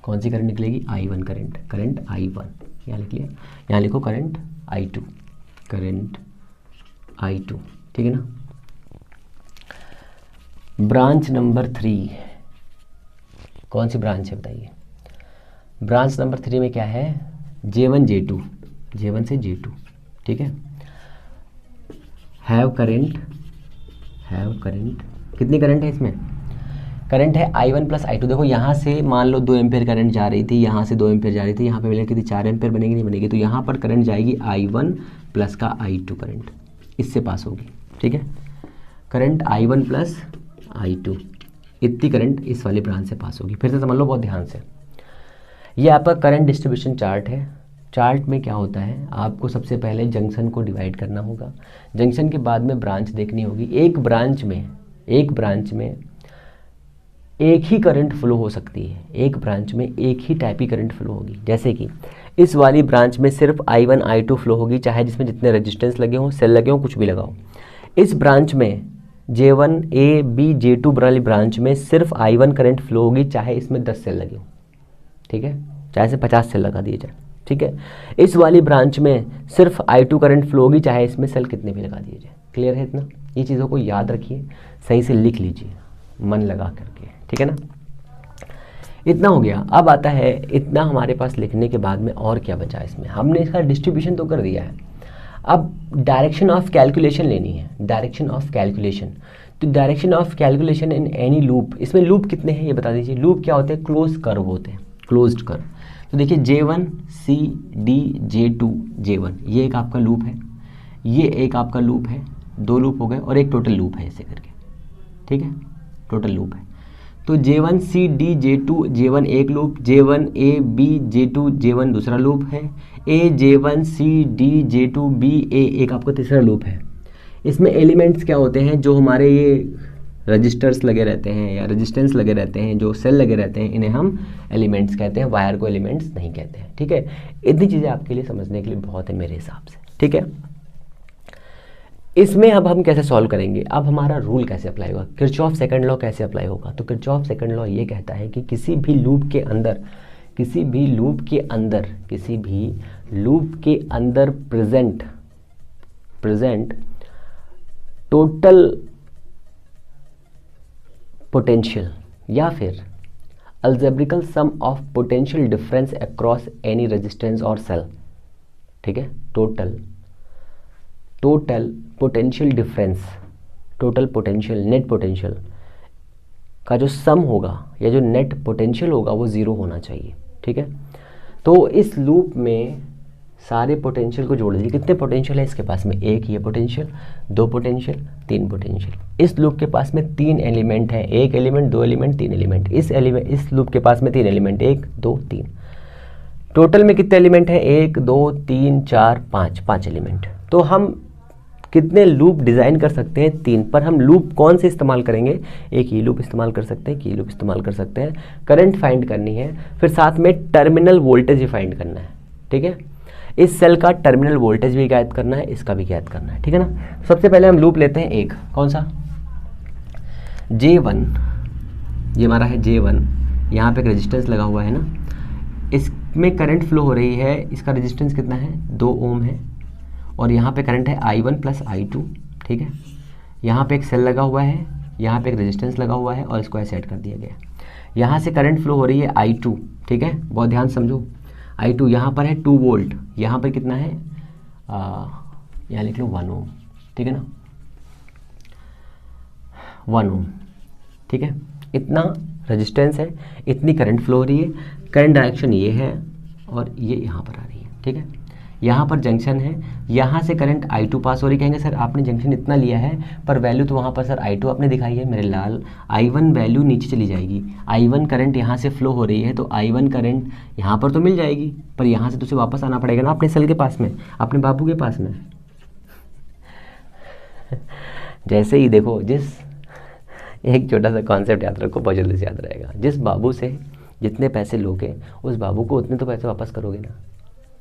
कौन सी करंट निकलेगी, I1 करंट, करंट I1 यहाँ लिख लिया, यहाँ लिखो करंट I2, करंट I2, ठीक है ना। ब्रांच नंबर 3, कौन सी ब्रांच है बताइए, ब्रांच नंबर 3 में क्या है, J1 J2, J1 से J2, ठीक है, हैव करंट, हैव करंट, कितनी करंट है इसमें, करंट है I1 प्लस I2। देखो यहाँ से मान लो 2 एम्पेयर करंट जा रही थी, यहाँ से 2 एम्पेयर जा रही थी, यहाँ पे मिलेगी कितनी, 4 एम्पेयर बनेगी, नहीं बनेगी, तो यहाँ पर करंट जाएगी I1 प्लस का I2 करंट, इससे पास होगी, ठीक है, करंट I1 प्लस I2, इतनी करंट इस वाली ब्रांच से पास होगी। फिर से समझ लो बहुत ध्यान से, ये आपका करंट डिस्ट्रीब्यूशन चार्ट है। चार्ट में क्या होता है, आपको सबसे पहले जंक्शन को डिवाइड करना होगा, जंक्शन के बाद में ब्रांच देखनी होगी। एक ब्रांच में एक ही करंट फ्लो हो सकती है, एक ब्रांच में एक ही टाइप की करंट फ्लो होगी। जैसे कि इस वाली ब्रांच में सिर्फ I1 I2 फ्लो होगी, चाहे जिसमें जितने रेजिस्टेंस लगे हों, सेल लगे हों, कुछ भी लगाओ। इस ब्रांच में J1 A B J2 वाली ब्रांच में सिर्फ I1 करंट फ्लो होगी, चाहे इसमें 10 सेल लगे हों, ठीक है, चाहे से 50 सेल लगा दिए जाए, ठीक है। इस वाली ब्रांच में सिर्फ I2 करंट फ्लो होगी, चाहे इसमें सेल कितने भी लगा दिए जाए। क्लियर है इतना, ये चीज़ों को याद रखिए, सही से लिख लीजिए मन लगा करके, ठीक है ना। इतना हो गया। अब आता है, इतना हमारे पास लिखने के बाद में और क्या बचा, इसमें हमने इसका डिस्ट्रीब्यूशन तो कर दिया है, अब डायरेक्शन ऑफ कैलकुलेशन लेनी है, डायरेक्शन ऑफ कैलकुलेशन। तो direction of calculation in any loop, इसमें लूप कितने हैं ये बता दीजिए। लूप क्या होते हैं, क्लोज कर्व होते हैं, क्लोज्ड कर्व। तो देखिए J1 C D J2 J1, ये एक आपका लूप है, ये एक आपका लूप है, 2 लूप हो गए, और एक टोटल लूप है ऐसे करके, ठीक है, टोटल लूप है। तो J1 C D J2 J1 एक loop, J1 A B J2 J1 दूसरा लूप है, A J1 C D J2 B A एक आपका तीसरा लूप है। इसमें एलिमेंट्स क्या होते हैं, जो हमारे ये रजिस्टर्स लगे रहते हैं या रेजिस्टेंस लगे रहते हैं, जो सेल लगे रहते हैं, इन्हें हम एलिमेंट्स कहते हैं, वायर को एलिमेंट्स नहीं कहते हैं, ठीक है। इतनी चीज़ें आपके लिए समझने के लिए बहुत है मेरे हिसाब से, ठीक है। इसमें अब हम कैसे सॉल्व करेंगे, अब हमारा रूल कैसे अप्लाई होगा, किरचॉफ सेकंड लॉ कैसे अप्लाई होगा। तो किरचॉफ सेकंड लॉ ये कहता है कि किसी भी लूप के अंदर प्रेजेंट टोटल पोटेंशियल या फिर algebraic sum of potential difference across any resistance और सेल, ठीक है, total potential difference, total potential, net potential का जो सम होगा या जो नेट पोटेंशियल होगा वो 0 होना चाहिए, ठीक है। तो इस लूप में सारे पोटेंशियल को जोड़ लीजिए। कितने पोटेंशियल है इसके पास में, एक ये पोटेंशियल, 2 पोटेंशियल, 3 पोटेंशियल। इस लूप के पास में 3 एलिमेंट हैं, 1 एलिमेंट, 2 एलिमेंट, 3 एलिमेंट। इस लूप के पास में 3 एलिमेंट, 1 2 3। टोटल में कितने एलिमेंट हैं, 1 2 3 4 5 एलिमेंट। तो हम कितने लूप डिज़ाइन कर सकते हैं, 3। पर हम लूप कौन से इस्तेमाल करेंगे, एक ये लूप इस्तेमाल कर सकते हैं, एक ये लूप इस्तेमाल कर सकते हैं। करंट फाइंड करनी है, फिर साथ में टर्मिनल वोल्टेज भी फाइंड करना है, ठीक है। इस सेल का टर्मिनल वोल्टेज भी ज्ञात करना है, इसका भी ज्ञात करना है, ठीक है ना। सबसे पहले हम लूप लेते हैं एक, कौन सा, J1, ये हमारा है J1, यहाँ पे एक रेजिस्टेंस लगा हुआ है ना, इसमें करंट फ्लो हो रही है, इसका रेजिस्टेंस कितना है, 2 ओम है, और यहाँ पे करंट है I1 प्लस I2, ठीक है। यहाँ पे एक सेल लगा हुआ है, यहाँ पे एक रेजिस्टेंस लगा हुआ है और इसको ऐसे ऐड कर दिया गया है। यहाँ से करंट फ्लो हो रही है I2, ठीक है, बहुत ध्यान समझो। I2 यहाँ पर है 2 वोल्ट, यहाँ पर कितना है, यहाँ लिख लो 1 ओम, ठीक है ना, 1 ओम, ठीक है। इतना रेजिस्टेंस है, इतनी करंट फ्लो हो रही है, करंट डायरेक्शन ये है और ये यहाँ पर आ रही है, ठीक है। यहाँ पर जंक्शन है, यहाँ से करंट I2 पास हो रही। कहेंगे सर आपने जंक्शन इतना लिया है पर वैल्यू तो वहाँ पर सर I2 आपने दिखाई है, मेरे लाल I1 वैल्यू नीचे चली जाएगी। I1 करंट यहाँ से फ्लो हो रही है तो I1 करंट यहाँ पर तो मिल जाएगी, पर यहाँ से तो उसे वापस आना पड़ेगा ना अपने सेल के पास में, अपने बाबू के पास में। जैसे ही देखो, जिस एक छोटा सा कॉन्सेप्ट याद रखो, बहुत जल्दी से याद रहेगा। जिस बाबू से जितने पैसे लोगे उस बाबू को उतने तो पैसे वापस करोगे ना,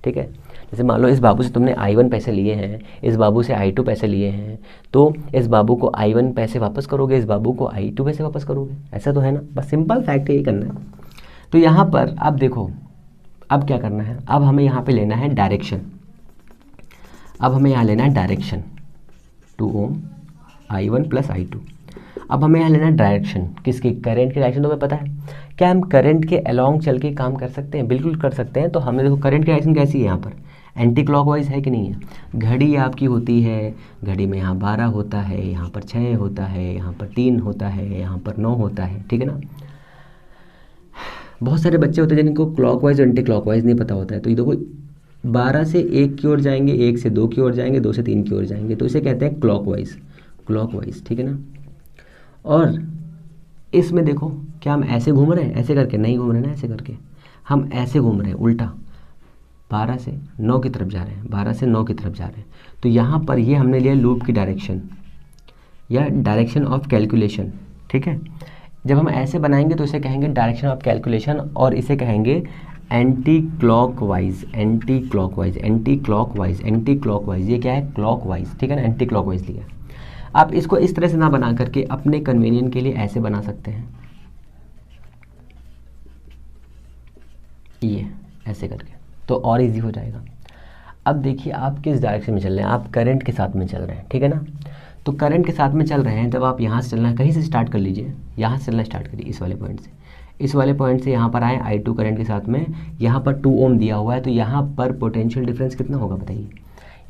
ठीक है। जैसे मान लो इस बाबू से तुमने I1 पैसे लिए हैं, इस बाबू से I2 पैसे लिए हैं, तो इस बाबू को I1 पैसे वापस करोगे, इस बाबू को I2 पैसे वापस करोगे, ऐसा तो है ना। बस सिंपल फैक्ट यही करना है। तो यहाँ पर अब देखो, अब क्या करना है, अब हमें यहाँ पे लेना है डायरेक्शन। अब हमें यहाँ लेना है डायरेक्शन 2 ओम I1 प्लस I2। अब हमें यहाँ लेना है डायरेक्शन किसकी, करंट की डायरेक्शन। तो हमें पता है क्या हम करंट के अलोंग चल के काम कर सकते हैं, बिल्कुल कर सकते हैं। तो हमें देखो करंट की डायरेक्शन कैसी है, यहाँ पर एंटी क्लॉकवाइज है कि नहीं है। घड़ी आपकी होती है, घड़ी में यहाँ 12 होता है, यहाँ पर 6 होता है, यहाँ पर 3 होता है, यहाँ पर 9 होता है, ठीक है ना। बहुत सारे बच्चे होते हैं जिनको क्लॉकवाइज और एंटी क्लॉकवाइज नहीं पता होता है। तो ये देखो 12 से 1 की ओर जाएंगे, 1 से 2 की ओर जाएंगे, 2 से 3 की ओर जाएंगे, तो इसे कहते हैं क्लॉकवाइज, क्लॉकवाइज, ठीक है ना। और इसमें देखो क्या हम ऐसे घूम रहे हैं, ऐसे करके नहीं घूम रहे ना, ऐसे करके हम ऐसे घूम रहे हैं उल्टा, 12 से 9 की तरफ जा रहे हैं, 12 से 9 की तरफ जा रहे हैं। तो यहाँ पर ये हमने लिया लूप की डायरेक्शन या डायरेक्शन ऑफ कैलकुलेशन, ठीक है। जब हम ऐसे बनाएंगे तो इसे कहेंगे डायरेक्शन ऑफ कैलकुलेशन और इसे कहेंगे anti clockwise, anti clockwise, anti clockwise, anti clockwise. ये क्या है, क्लॉकवाइज, ठीक है ना, एंटी क्लॉकवाइज लिया। आप इसको इस तरह से ना बना करके अपने कन्वीनियंट के लिए ऐसे बना सकते हैं, ये ऐसे करके, तो और इजी हो जाएगा। अब देखिए आप किस डायरेक्शन में चल रहे हैं, आप करंट के साथ में चल रहे हैं, ठीक है ना। तो करंट के साथ में चल रहे हैं, तब आप यहाँ से चलना है, कहीं से स्टार्ट कर लीजिए, यहाँ से चलना स्टार्ट करिए, इस वाले पॉइंट से, इस वाले पॉइंट से यहाँ पर आए I2 करंट के साथ में, यहाँ पर 2 ओम दिया हुआ है। तो यहाँ पर पोटेंशियल डिफरेंस कितना होगा बताइए,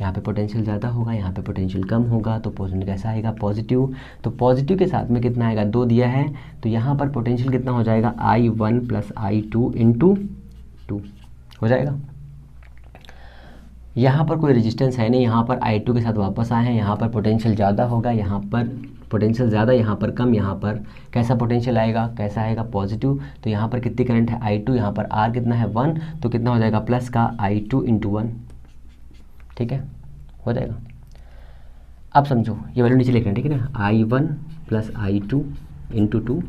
यहाँ पे पोटेंशियल ज़्यादा होगा, यहाँ पे पोटेंशियल कम होगा, तो पोटेंशियल कैसा आएगा, पॉजिटिव। तो पॉजिटिव के साथ में कितना आएगा, 2 दिया है, तो यहाँ पर पोटेंशियल कितना हो जाएगा, I1 प्लस I2 इंटू 2 हो जाएगा। यहाँ पर कोई रेजिस्टेंस है नहीं, यहाँ पर I2 के साथ वापस आए हैं, यहाँ पर पोटेंशियल ज़्यादा होगा, यहाँ पर पोटेंशियल ज़्यादा, यहाँ पर कम, यहाँ पर कैसा पोटेंशियल आएगा, कैसा आएगा, पॉजिटिव। तो यहाँ पर कितनी करंट है, I2, यहाँ पर R कितना है 1, तो कितना हो जाएगा प्लस का I2 इंटू 1, ठीक है, हो जाएगा। अब समझो ये वैल्यू नीचे लिख रहे हैं, ठीक है ना, I1 plus I2 into 2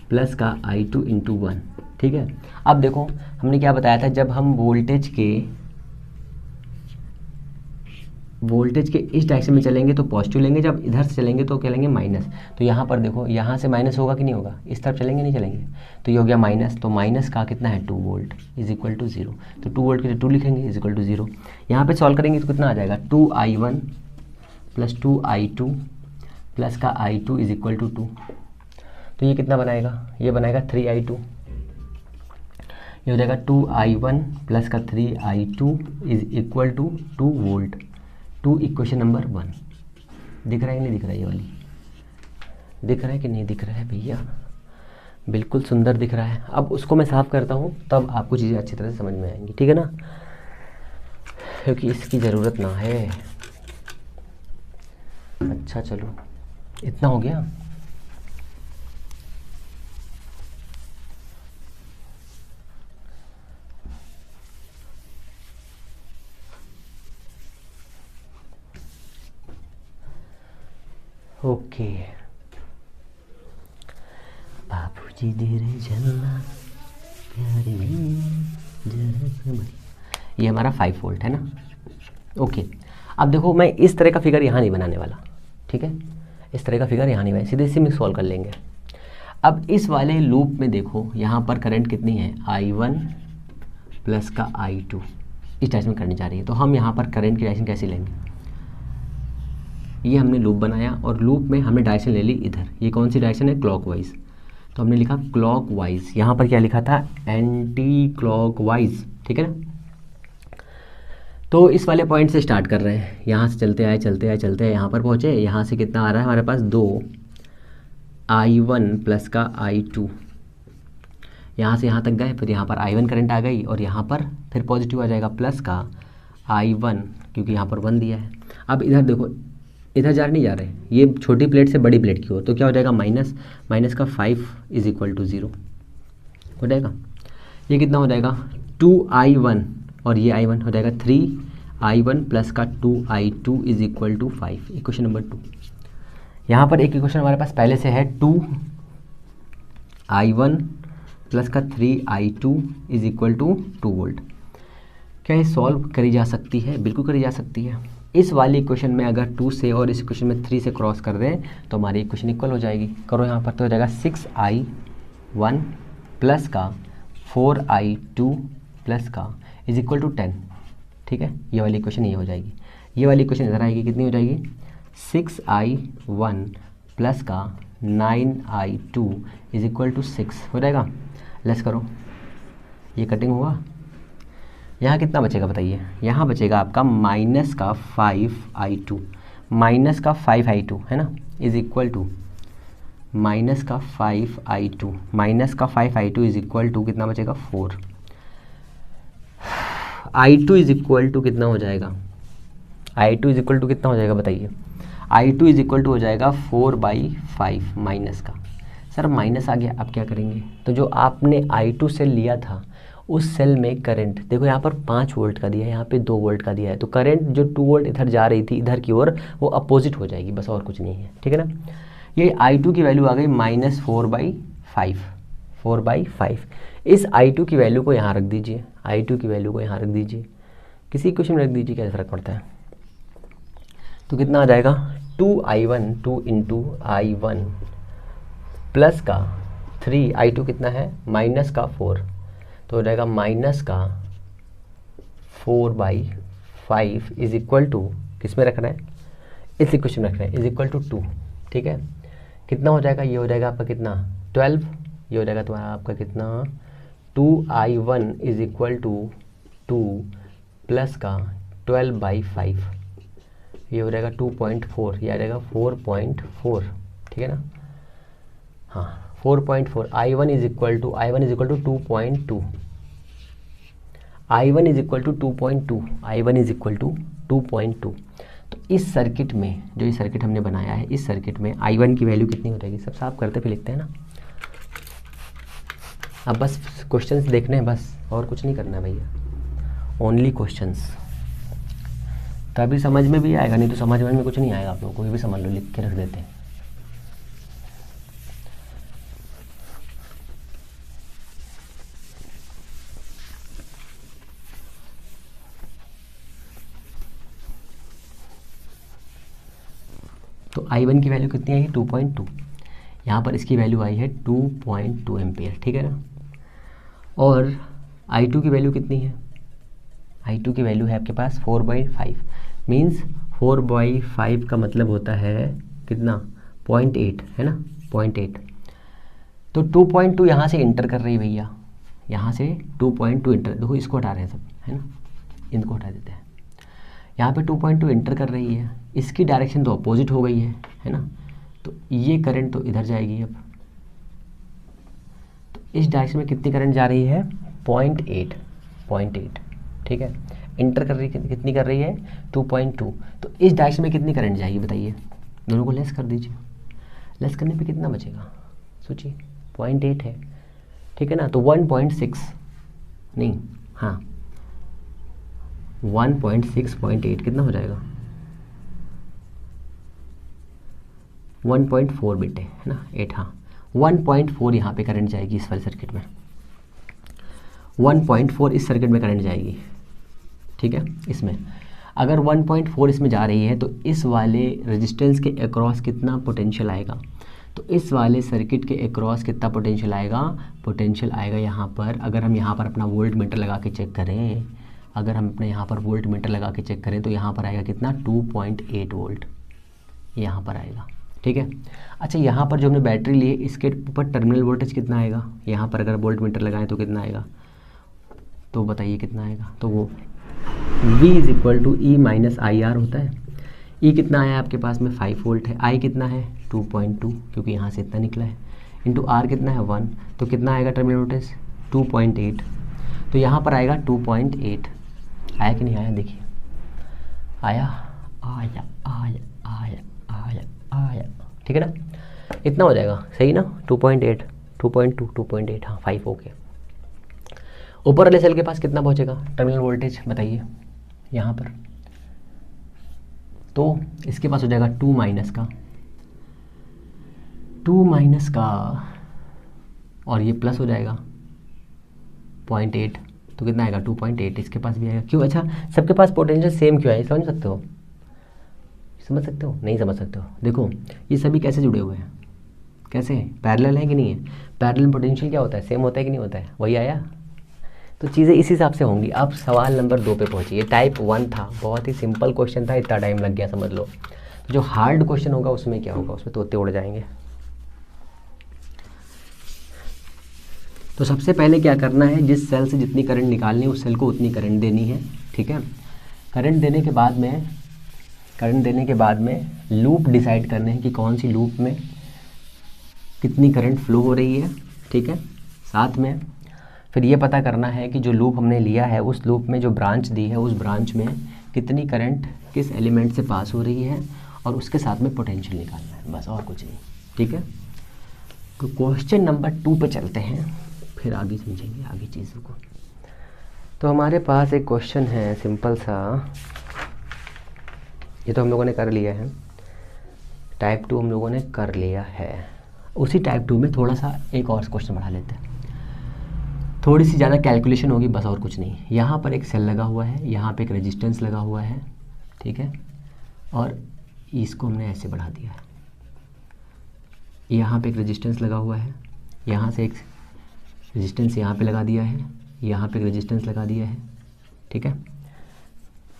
plus का I2 इंटू 1, ठीक है। अब देखो हमने क्या बताया था, जब हम वोल्टेज के इस डायरेक्शन में चलेंगे तो पॉजिटिव लेंगे, जब इधर से चलेंगे तो क्या लेंगे, माइनस। तो यहाँ पर देखो यहाँ से माइनस होगा कि नहीं होगा, इस तरफ चलेंगे नहीं चलेंगे, तो ये हो गया माइनस। तो माइनस का कितना है 2 वोल्ट इज इक्वल टू 0, तो 2 वोल्ट के लिए 2 लिखेंगे इज इक्वल टू 0। यहाँ पे सॉल्व करेंगे तो कितना आ जाएगा, 2I1 प्लस 2I2 प्लस का I2 इज इक्वल टू 2। तो ये कितना बनाएगा, ये बनाएगा 3I2, ये हो जाएगा 2I1 प्लस का 3I2 is equal to 2 volt. 2 equation number 1 दिख रहा है कि नहीं दिख रहा है, ये वाली दिख रहा है कि नहीं दिख रहा है भैया, बिल्कुल सुंदर दिख रहा है। अब उसको मैं साफ़ करता हूँ तब आपको चीज़ें अच्छी तरह से समझ में आएंगी, ठीक है ना, क्योंकि इसकी ज़रूरत ना है। अच्छा चलो इतना हो गया। ओके बाबूजी दे रहे चलना प्यारे में, ये हमारा 5 वोल्ट है ना। ओके अब देखो मैं इस तरह का फिगर यहाँ नहीं बनाने वाला, ठीक है, इस तरह का फिगर यहाँ नहीं बनाए, सीधे सीधे सॉल्व कर लेंगे। अब इस वाले लूप में देखो यहाँ पर करंट कितनी है, I1 प्लस का I2 इस डायरेक्शन में करनी जा रही है। तो हम यहाँ पर करंट की डायरेक्शन कैसे लेंगे, ये हमने लूप बनाया और लूप में हमने डायरेक्शन ले ली इधर। ये कौन सी डायरेक्शन है? क्लॉकवाइज। तो हमने लिखा क्लॉकवाइज। यहाँ पर क्या लिखा था? Anti clockwise. ठीक है ना। तो इस वाले पॉइंट से स्टार्ट कर रहे हैं, यहाँ से चलते आए चलते आए चलते आए, यहाँ पर पहुँचे। यहाँ से कितना आ रहा है हमारे पास? 2I1 प्लस का I2। यहाँ से यहाँ तक गए, फिर यहाँ पर I1 करंट आ गई और यहाँ पर फिर पॉजिटिव आ जाएगा प्लस का I1, क्योंकि यहाँ पर 1 दिया है। अब इधर देखो, इधर नहीं जा रहे, ये छोटी प्लेट से बड़ी प्लेट की ओर, तो क्या हो जाएगा? माइनस का 5 इज इक्वल टू 0 हो जाएगा। ये कितना हो जाएगा? 2I1 और ये I1 हो जाएगा 3I1 प्लस का 2I2 is equal to 5। Equation number 2। यहाँ पर एक इक्वेशन हमारे पास पहले से है 2I1 प्लस का 3I2 is equal to 2 volt. क्या ये सॉल्व करी जा सकती है? बिल्कुल करी जा सकती है। इस वाली इक्वेशन में अगर 2 से और इस इक्वेशन में 3 से क्रॉस कर दें तो हमारी इक्वेशन इक्वल हो जाएगी। करो यहाँ पर, तो हो जाएगा 6I1 प्लस का 4I2 प्लस का इज इक्वल टू 10। ठीक है, ये वाली इक्वेशन ये हो जाएगी। ये वाली इक्वेशन इधर आएगी, कितनी हो जाएगी? 6I1 प्लस का 9I2 इज इक्वल टू 6 हो जाएगा। लेस करो, ये कटिंग होगा। यहाँ कितना बचेगा बताइए? यहाँ बचेगा आपका माइनस का 5I2, माइनस का 5I2 है ना, इज इक्वल टू माइनस का 5I2, माइनस का 5I2 इज इक्वल टू कितना बचेगा? 4। I2 इज इक्वल टू कितना हो जाएगा? I2 इज इक्वल टू कितना हो जाएगा बताइए? I2 इज इक्वल टू हो जाएगा 4/5 माइनस का। सर माइनस आ गया, अब क्या करेंगे? तो जो आपने I2 सेल लिया था उस सेल में करंट देखो, यहाँ पर 5 वोल्ट का दिया है, यहाँ पे 2 वोल्ट का दिया है, तो करंट जो 2 वोल्ट इधर जा रही थी इधर की ओर, वो अपोजिट हो जाएगी, बस और कुछ नहीं है। ठीक है ना। ये I2 की वैल्यू आ गई -4/5, 4/5। इस I2 की वैल्यू को यहाँ रख दीजिए, I2 की वैल्यू को यहाँ रख दीजिए, किसी क्वेश्चन में रख दीजिए, क्या फ़र्क पड़ता है। तो कितना आ जाएगा? 2I1 2 इंटू I1 प्लस का 3, I2 कितना है? माइनस का 4, तो हो जाएगा माइनस का 4/5 इज इक्वल टू, किस में रखना है? इस इक्वेशन में रखना है, इज इक्वल टू 2। ठीक है, कितना हो जाएगा? ये हो जाएगा आपका कितना? 12। ये हो जाएगा तुम्हारा आपका कितना? 2I1 is equal to 2 plus का 12/5, ये हो जाएगा 2.4, ये आ जाएगा 4.4। ठीक है ना। हाँ 4.4। I1 is equal to 2.2, I1 is equal to 2.2, I1 is equal to 2.2। तो इस सर्किट में, जो ये सर्किट हमने बनाया है, इस सर्किट में I1 की वैल्यू कितनी हो जाएगी? सब साफ करते फिर लिखते हैं ना। अब बस क्वेश्चंस देखने हैं, बस और कुछ नहीं करना है भैया, ओनली क्वेश्चंस। तभी समझ में भी आएगा, नहीं तो समझ में कुछ नहीं आएगा आप लोगों को। ये भी समझ लो, लिख के रख देते हैं। तो I1 की वैल्यू कितनी आई? 2.2। यहाँ पर इसकी वैल्यू आई है 2.2 एम्पियर। ठीक है ना। और I2 की वैल्यू कितनी है? I2 की वैल्यू है आपके पास 4/5, मीन्स 4/5 का मतलब होता है कितना? 0.8 है ना, 0.8। तो 2.2 यहाँ से इंटर कर रही है भैया, यहाँ से 2.2 इंटर, देखो इसको हटा रहे हैं सब, है ना, इनको हटा देते हैं। यहाँ पे 2.2 इंटर कर रही है, इसकी डायरेक्शन तो अपोजिट हो गई है ना। तो ये करंट तो इधर जाएगी। अब तो इस डायरेक्शन में कितनी करंट जा रही है? 0.8। ठीक है, इंटर कर रही, कितनी कर रही है? 2.2। तो इस डायरेक्शन में कितनी करंट जाएगी बताइए? दोनों को लेस कर दीजिए, लेस करने पे कितना बचेगा सोचिए? 0.8 है। ठीक है ना। तो 1.6 नहीं, हाँ 1.6.8 कितना हो जाएगा? 1.4 बेटे, है ना, 8, हाँ 1.4 यहाँ पे करंट जाएगी इस वाले सर्किट में, 1.4 इस सर्किट में करंट जाएगी। ठीक है, इसमें अगर 1.4 इसमें जा रही है तो इस वाले रेजिस्टेंस के अक्रॉस कितना पोटेंशियल आएगा? तो इस वाले सर्किट के अक्रॉस कितना पोटेंशियल आएगा? पोटेंशियल आएगा यहाँ पर, अगर हम यहाँ पर अपना वोल्ट मीटर लगा के चेक करें, अगर हम अपने यहाँ पर वोल्ट मीटर लगा के चेक करें तो यहाँ पर आएगा कितना? 2.8 वोल्ट। यहाँ पर आएगा, ठीक है। अच्छा, यहाँ पर जो हमने बैटरी ली है इसके ऊपर टर्मिनल वोल्टेज कितना आएगा, यहाँ पर अगर वोल्ट मीटर लगाएं तो कितना आएगा, तो बताइए कितना आएगा। तो वो V is equal to E minus I R होता है। ई कितना आया आपके पास में 5 वोल्ट है, आई कितना है 2.2 क्योंकि यहाँ से इतना निकला है, इंटू आर कितना है 1, तो कितना आएगा टर्मिनल वोल्टेज 2.8। तो यहाँ पर आएगा 2.8। आया कि नहीं आया, देखिए आया आया आया आया आया आया, ठीक है ना, इतना हो जाएगा, सही ना, 2.8 2.2 2.8, हाँ 5 ओके। ऊपर वाले सेल के पास कितना पहुँचेगा टर्मिनल वोल्टेज बताइए यहाँ पर, तो इसके पास हो जाएगा 2 माइनस का और ये प्लस हो जाएगा 0.8, तो कितना आएगा 2.8, इसके पास भी आएगा। क्यों, अच्छा सबके पास पोटेंशियल सेम क्यों है, समझ सकते हो, नहीं समझ सकते हो। देखो ये सभी कैसे जुड़े हुए हैं, कैसे पैरेलल है कि नहीं है, पैरेलल पोटेंशियल क्या होता है, सेम होता है कि नहीं होता है, वही आया। तो चीज़ें इस हिसाब से होंगी। अब सवाल नंबर 2 पे पहुंचिए। टाइप 1 था, बहुत ही सिंपल क्वेश्चन था, इतना टाइम लग गया समझ लो। जो हार्ड क्वेश्चन होगा उसमें क्या होगा, उसमें तोते उड़ जाएंगे। तो सबसे पहले क्या करना है, जिस सेल से जितनी करंट निकालनी है उस सेल को उतनी करंट देनी है, ठीक है। करंट देने के बाद में लूप डिसाइड करने हैं कि कौन सी लूप में कितनी करंट फ्लो हो रही है, ठीक है। साथ में फिर ये पता करना है कि जो लूप हमने लिया है उस लूप में जो ब्रांच दी है उस ब्रांच में कितनी करंट किस एलिमेंट से पास हो रही है, और उसके साथ में पोटेंशियल निकालना है, बस और कुछ नहीं, ठीक है। तो क्वेश्चन नंबर 2 पे चलते हैं, फिर आगे समझेंगे आगे चीज़ों को। तो हमारे पास एक क्वेश्चन है सिंपल सा, ये तो हम लोगों ने कर लिया है, टाइप 2 हम लोगों ने कर लिया है। उसी टाइप 2 में थोड़ा सा एक और क्वेश्चन बढ़ा लेते हैं, थोड़ी सी ज़्यादा कैलकुलेशन होगी, बस और कुछ नहीं। यहाँ पर एक सेल लगा हुआ है, यहाँ पे एक रेजिस्टेंस लगा हुआ है, ठीक है, और इसको हमने ऐसे बढ़ा दिया है। यहाँ पे एक रेजिस्टेंस लगा हुआ है, यहाँ से एक रेजिस्टेंस यहाँ पे लगा दिया है, यहाँ पे एक रेजिस्टेंस लगा दिया है, ठीक है,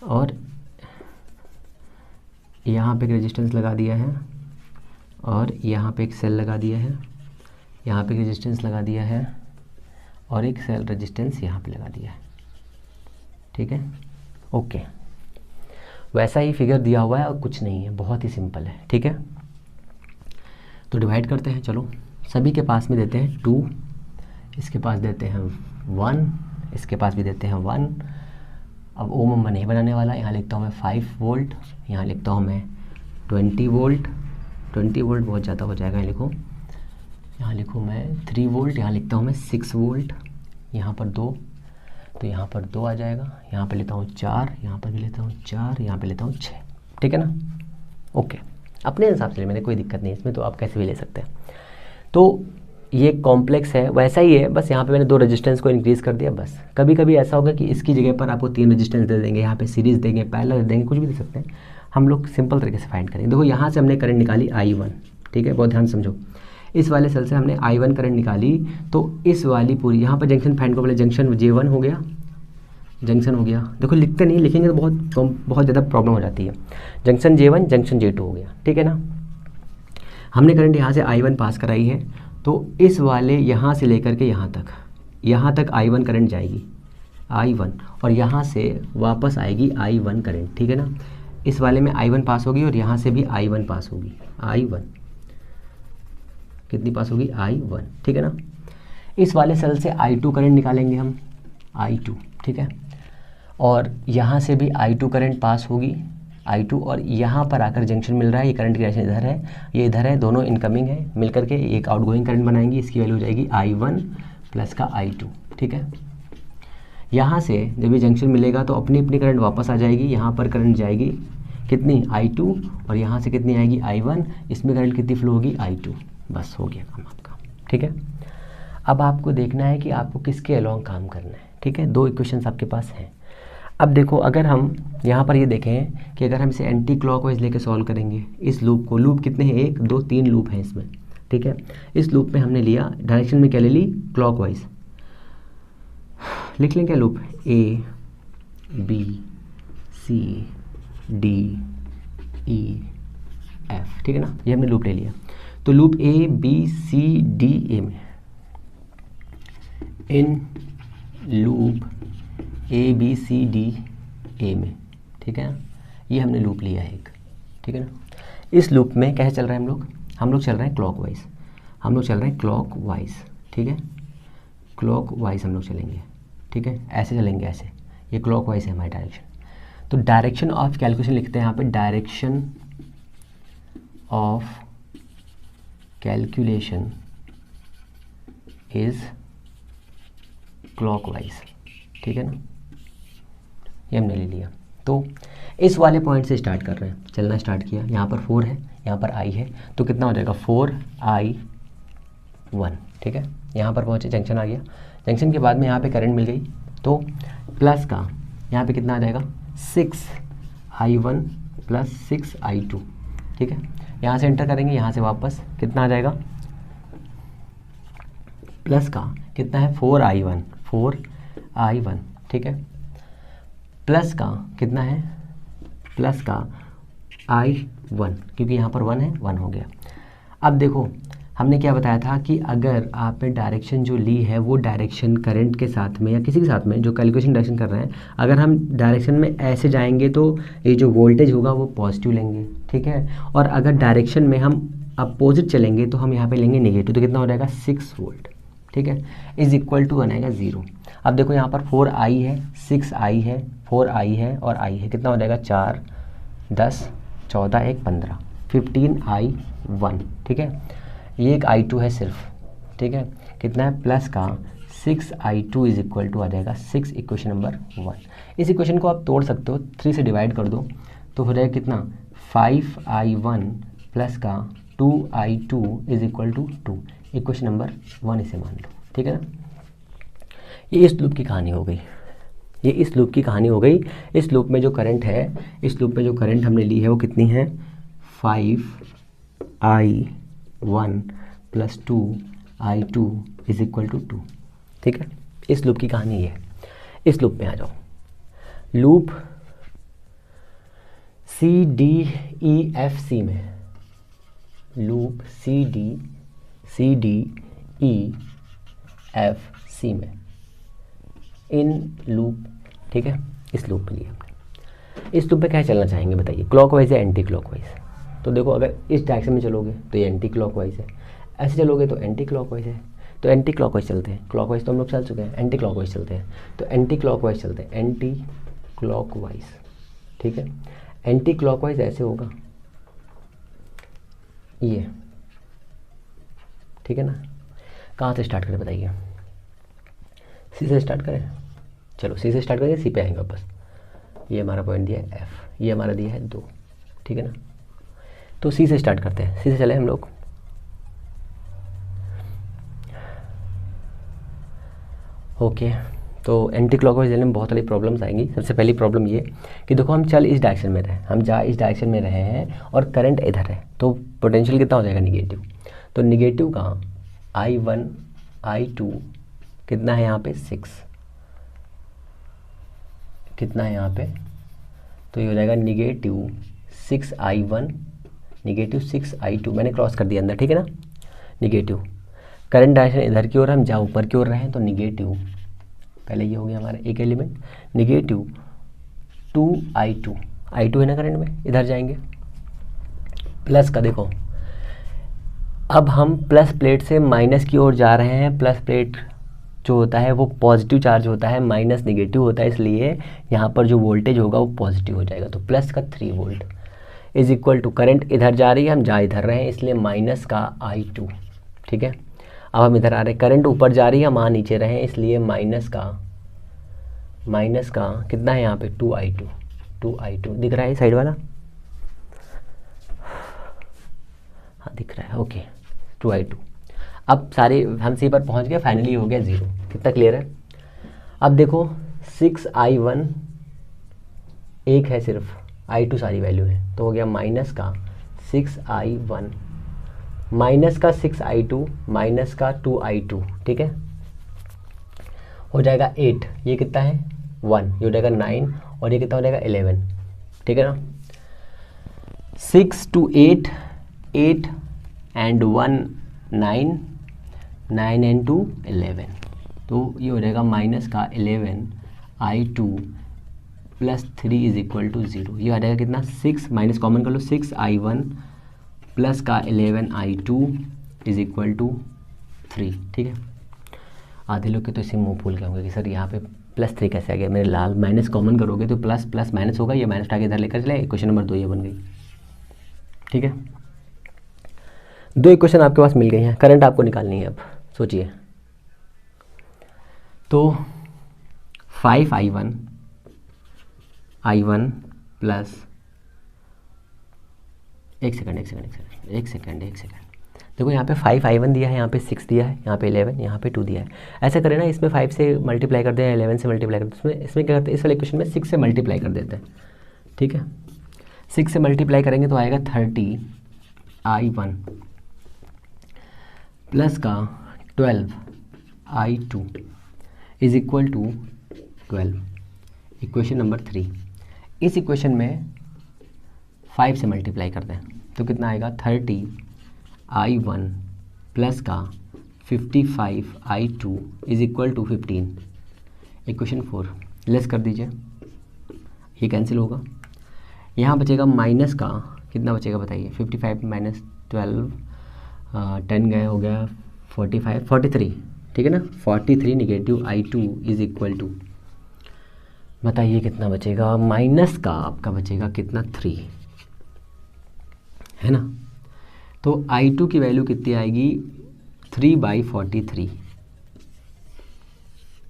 और यहाँ पे एक रेजिस्टेंस लगा दिया है, और यहाँ पे एक सेल लगा दिया है, यहाँ पे एक रेजिस्टेंस लगा दिया है, और एक सेल रेजिस्टेंस यहाँ पे लगा दिया है, ठीक है, ओके। वैसा ही फिगर दिया हुआ है और कुछ नहीं है, बहुत ही सिंपल है, ठीक है। तो डिवाइड करते हैं, चलो सभी के पास में देते हैं 2, इसके पास देते हैं 1, इसके पास भी देते हैं 1। अब ओम मैं नहीं बनाने वाला, यहाँ लिखता हूँ मैं 5 वोल्ट, यहाँ लिखता हूँ मैं 20 वोल्ट, 20 वोल्ट बहुत ज़्यादा हो जाएगा, यहाँ लिखूँ मैं 3 वोल्ट, यहाँ लिखता हूँ मैं 6 वोल्ट, यहाँ पर 2, तो यहाँ पर 2 आ जाएगा, यहाँ पे लेता हूँ 4, यहाँ पर भी लेता हूँ 4, यहाँ पे लेता हूँ 6, ठीक है ना, ओके। अपने हिसाब से मैंने कोई दिक्कत नहीं इसमें, तो आप कैसे भी ले सकते हैं। तो ये कॉम्प्लेक्स है, वैसा ही है, बस यहाँ पे मैंने 2 रेजिस्टेंस को इंक्रीज़ कर दिया बस। कभी कभी ऐसा होगा कि इसकी जगह पर आपको 3 रेजिस्टेंस दे देंगे, यहाँ पे सीरीज़ देंगे, पैरेलल दे देंगे, कुछ भी दे सकते हैं। हम लोग सिंपल तरीके से फाइंड करेंगे। देखो यहाँ से हमने करंट निकाली I1, ठीक है, बहुत ध्यान समझो। इस वाले सेल से हमने I1 करंट निकाली, तो इस वाली पूरी यहाँ पर जंक्शन फाइंड को पहले जंक्शन J1 हो गया, जंक्शन हो गया। देखो लिखते नहीं, लिखेंगे तो बहुत ज़्यादा प्रॉब्लम हो जाती है। जंक्शन J1 जंक्शन J2 हो गया, ठीक है ना। हमने करंट यहाँ से I1 पास कराई है, तो इस वाले यहाँ से लेकर के यहाँ तक I1 करंट जाएगी, I1, और यहाँ से वापस आएगी I1 करंट, ठीक है ना। इस वाले में I1 पास होगी और यहाँ से भी I1 पास होगी, I1 कितनी पास होगी, I1, ठीक है ना। इस वाले सेल से I2 करंट निकालेंगे हम, I2, ठीक है, और यहाँ से भी I2 करंट पास होगी, I2, और यहाँ पर आकर जंक्शन मिल रहा है, ये करंट की डायरेक्शन इधर है, ये इधर है, दोनों इनकमिंग है, मिलकर के एक आउटगोइंग करंट बनाएंगी, इसकी वैल्यू हो जाएगी I1 प्लस का I2, ठीक है। यहाँ से जब ये जंक्शन मिलेगा तो अपनी अपनी करंट वापस आ जाएगी, यहाँ पर करंट जाएगी कितनी, I2, और यहाँ से कितनी आएगी I1, इसमें करंट कितनी फ्लो होगी, I2, बस हो गया काम आपका, ठीक है। अब आपको देखना है कि आपको किसके अलोंग काम करना है, ठीक है। 2 इक्वेशंस आपके पास हैं। अब देखो अगर हम यहाँ पर ये देखें कि अगर हम इसे एंटी क्लॉकवाइज लेके सॉल्व करेंगे इस लूप को, लूप कितने हैं, 1 2 3 लूप हैं इसमें, ठीक है। इस लूप में हमने लिया डायरेक्शन में क्या ले ली, क्लॉकवाइज। लिख लें क्या loop, A B C D E F, ठीक है ना, ये हमने लूप ले लिया। तो loop A B C D A में, in loop A B C D A में, ठीक है ना, ये हमने लूप लिया है एक, ठीक है ना। इस लूप में कैसे चल रहे हैं हम लोग चल रहे हैं क्लॉकवाइज, ठीक है, क्लॉकवाइज हम लोग चलेंगे, ठीक है, ऐसे चलेंगे, ऐसे, ये क्लॉकवाइज है हमारी डायरेक्शन। तो डायरेक्शन ऑफ कैलकुलेशन लिखते हैं यहाँ पे, direction of calculation is clockwise, ठीक है ना, ये हमने ले लिया। तो इस वाले पॉइंट से स्टार्ट कर रहे हैं, चलना स्टार्ट किया, यहाँ पर 4 है, यहाँ पर i है, तो कितना हो जाएगा 4i1, ठीक है। यहाँ पर पहुँचे, जंक्शन आ गया, जंक्शन के बाद में यहाँ पे करंट मिल गई, तो प्लस का यहाँ पे कितना आ जाएगा 6i1 प्लस 6i2, ठीक है। यहाँ से एंटर करेंगे, यहाँ से वापस कितना आ जाएगा, प्लस का कितना है 4i1, ठीक है, प्लस का कितना है, प्लस का i1, क्योंकि यहाँ पर 1 है, 1 हो गया। अब देखो हमने क्या बताया था कि अगर आपने डायरेक्शन जो ली है वो डायरेक्शन करंट के साथ में या किसी के साथ में जो कैलकुलेशन डायरेक्शन कर रहे हैं, अगर हम डायरेक्शन में ऐसे जाएंगे तो ये जो वोल्टेज होगा वो पॉजिटिव लेंगे, ठीक है, और अगर डायरेक्शन में हम अपोजिट चलेंगे तो हम यहाँ पे लेंगे नेगेटिव, तो कितना हो जाएगा 6 वोल्ट, ठीक है, इज इक्वल टू आएगा 0। अब देखो यहाँ पर 4i है, 6i है, 4i है और i है, कितना हो जाएगा 4 10 14 1 15 15i1, ठीक है, ये एक i2 है सिर्फ, ठीक है, कितना है प्लस का 6i2 इज इक्वल टू आ जाएगा 6, इक्वेशन नंबर 1। इस इक्वेशन को आप तोड़ सकते हो, 3 से डिवाइड कर दो तो हो जाएगा कितना 5i1 प्लस का 2i2 is equal to 2, equation number 1 इसे मान लो, ठीक है ना। ये इस लूप की कहानी हो गई, इस लूप में जो करंट है, इस लूप में जो करंट हमने ली है वो कितनी है 5i1 plus 2i2 is equal to 2, ठीक है, इस लूप की कहानी है। इस लूप में आ जाओ, लूप CDEFC में, लूप CDEFC में, इन लूप, ठीक है, इस लूप के लिए इस लूप पे क्या चलना चाहेंगे बताइए, क्लॉकवाइज या एंटी क्लॉकवाइज। तो देखो अगर इस डायरेक्शन में चलोगे तो ये एंटी क्लॉकवाइज है, ऐसे चलोगे तो एंटी क्लॉकवाइज है, तो एंटी क्लॉकवाइज चलते हैं, क्लॉकवाइज तो हम लोग चल चुके हैं, एंटी क्लॉकवाइज चलते हैं, तो एंटी क्लॉकवाइज चलते हैं, एंटी क्लॉकवाइज, ठीक है, एंटी क्लॉकवाइज ऐसे होगा ये, ठीक है ना। कहाँ से स्टार्ट करें बताइए, सी से स्टार्ट करें, चलो सी से स्टार्ट करेंगे, सी पे आएंगे वापस, ये हमारा पॉइंट दिया है एफ, ये हमारा दिया है 2, ठीक है ना। तो सी से स्टार्ट करते हैं, सी से चले हम लोग, ओके। तो एंटी क्लॉकवाइज चलने में बहुत सारी प्रॉब्लम्स आएंगी। सबसे पहली प्रॉब्लम ये कि देखो हम चल इस डायरेक्शन में रहे, हम जा इस डायरेक्शन में रहे हैं और करंट इधर है, तो पोटेंशियल कितना हो जाएगा नेगेटिव, तो नेगेटिव का i1 i2 कितना है यहाँ पे 6, कितना है यहाँ पे, तो ये हो जाएगा नेगेटिव 6i1 नेगेटिव 6i2, मैंने क्रॉस कर दिया अंदर, ठीक है ना, नेगेटिव करंट डायरेक्शन इधर की ओर, हम जहाँ ऊपर की ओर रहे हैं तो नेगेटिव, पहले ये हो गया हमारा एक एलिमेंट, नेगेटिव 2i2 है ना करंट में, इधर जाएंगे प्लस का, देखो अब हम प्लस प्लेट से माइनस की ओर जा रहे हैं, प्लस प्लेट जो होता है वो पॉजिटिव चार्ज होता है, माइनस नेगेटिव होता है, इसलिए यहाँ पर जो वोल्टेज होगा वो पॉजिटिव हो जाएगा, तो प्लस का 3 volt is equal to, current इधर जा रही है, हम जा इधर रहे हैं, इसलिए माइनस का i2, ठीक है। अब हम इधर आ रहे हैं, करंट ऊपर जा रही है, हम नीचे रहे हैं, इसलिए माइनस का कितना है यहाँ पे 2i2 दिख रहा है साइड वाला, हाँ दिख रहा है, ओके 2i2। अब सारे हम सी पर पहुँच गए, फाइनली हो गया 0, कितना क्लियर है। अब देखो 6i1 एक है सिर्फ, i2 सारी वैल्यू है, तो हो गया माइनस का 6i1 माइनस का 6i2 माइनस का 2i2, ठीक है, हो जाएगा 8, ये कितना है 1, ये हो जाएगा 9 और ये कितना हो जाएगा 11, ठीक है ना। 6 to 8, 8 and 1 9, 9 and 2 11, तो ये हो जाएगा माइनस का 11i2 plus 3 is equal to 0। ये आ जाएगा कितना, 6 माइनस कॉमन कर लो, 6i1 प्लस का 11i2 इज इक्वल टू 3। ठीक है, आधे लोग के तो इसे मुँह फूल के होंगे कि सर यहाँ पे +3 कैसे आ गया, मेरे लाल माइनस कॉमन करोगे तो प्लस प्लस माइनस होगा, ये माइनस आगे इधर लेकर चले, इक्वेशन नंबर 2 ये बन गई। ठीक है, 2 इक्वेशन आपके पास मिल गई हैं, करंट आपको निकालनी है। अब सोचिए, तो 5i1 प्लस एक सेकंड, देखो यहाँ पे 5i1 दिया है, यहाँ पे 6 दिया है, यहाँ पे 11, यहाँ पे 2 दिया है। ऐसा करें ना, इसमें 5 से मल्टीप्लाई कर दें, 11 से मल्टीप्लाई कर दें, इसमें क्या करते हैं, इस वाले इक्वेशन में 6 से मल्टीप्लाई कर देते हैं। ठीक है, 6 से मल्टीप्लाई करेंगे तो आएगा 30i1 प्लस का 12i2 is equal to 12, equation number 3। इस इक्वेशन में 5 से मल्टीप्लाई कर दें तो कितना आएगा, 30i1 प्लस का 55i2 is equal to 15, equation 4। Less कर दीजिए, ये कैंसिल होगा, यहाँ बचेगा माइनस का कितना बचेगा बताइए, 55 माइनस 12, 10 गए, हो गया 45, 43। ठीक है ना, 43 negative i2 is equal to, बताइए कितना बचेगा, माइनस का आपका बचेगा कितना, 3, है ना। तो i2 की वैल्यू कितनी आएगी, 3/43।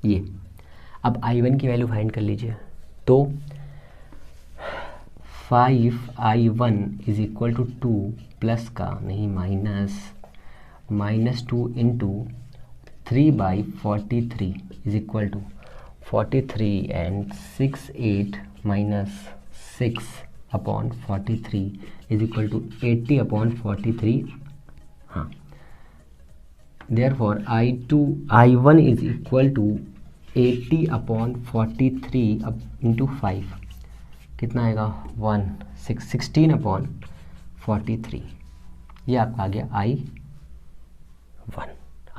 ये अब i1 की वैल्यू फाइंड कर लीजिए, तो 5i1 is equal to 2 plus का नहीं minus 2 into 3/43 is equal to 43 and 6 8 minus 6 upon 43 is equal to 80/43। हाँ, therefore i1 is equal to 80/43 अब इंटू 5 कितना आएगा, 16/43। ये आपका आ गया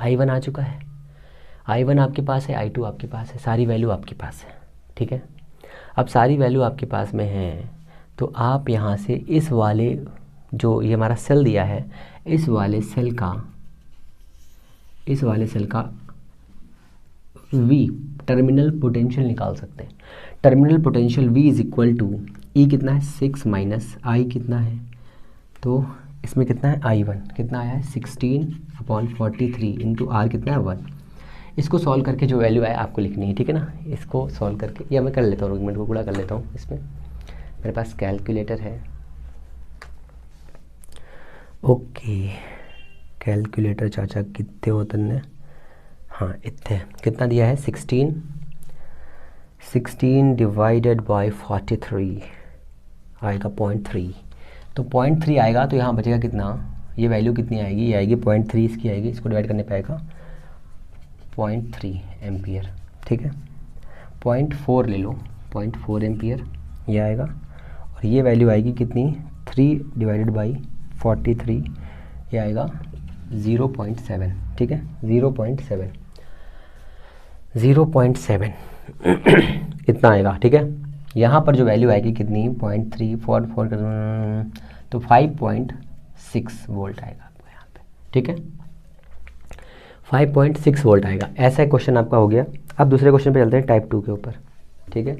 i1 आ चुका है। i1 आपके पास है, i2 आपके पास है, सारी वैल्यू आपके पास है। ठीक है, अब सारी वैल्यू आपके पास में है, तो आप यहाँ से इस वाले जो ये हमारा सेल दिया है, इस वाले सेल का V टर्मिनल पोटेंशियल निकाल सकते हैं। Terminal potential V is equal to E कितना है, 6 माइनस I कितना है, तो इसमें कितना है, i1 कितना आया है, 16/43 इंटू R कितना है, 1। इसको सॉल्व करके जो वैल्यू आए आपको लिखनी है। ठीक है ना, इसको सॉल्व करके, या मैं कर लेता हूँ, 1 मिनट को गुणा कर लेता हूँ। इसमें मेरे पास कैलकुलेटर है, ओके, कैलकुलेटर चाचा कितने होते हैं, हाँ इतने, कितना दिया है, 16 डिवाइडेड बाय 43 आएगा 0.3, तो 0.3 आएगा, तो यहाँ बचेगा कितना, ये वैल्यू कितनी आएगी, ये आएगी 0.3 इसकी आएगी, इसको डिवाइड करने पे आएगा 0.3 एम्पियर। ठीक है, 0.4 ले लो, 0.4 एम्पियर ये आएगा, और ये वैल्यू आएगी कितनी, 3 डिवाइडेड बाई 43, ये आएगा 0.7। ठीक है, 0.7 इतना आएगा। ठीक है, यहाँ पर जो वैल्यू आएगी कितनी, 0.344 तो 5.6 वोल्ट आएगा आपको यहाँ पे। ठीक है, 5.6 वोल्ट आएगा। ऐसा क्वेश्चन आपका हो गया। अब दूसरे क्वेश्चन पे चलते हैं, टाइप 2 के ऊपर। ठीक है,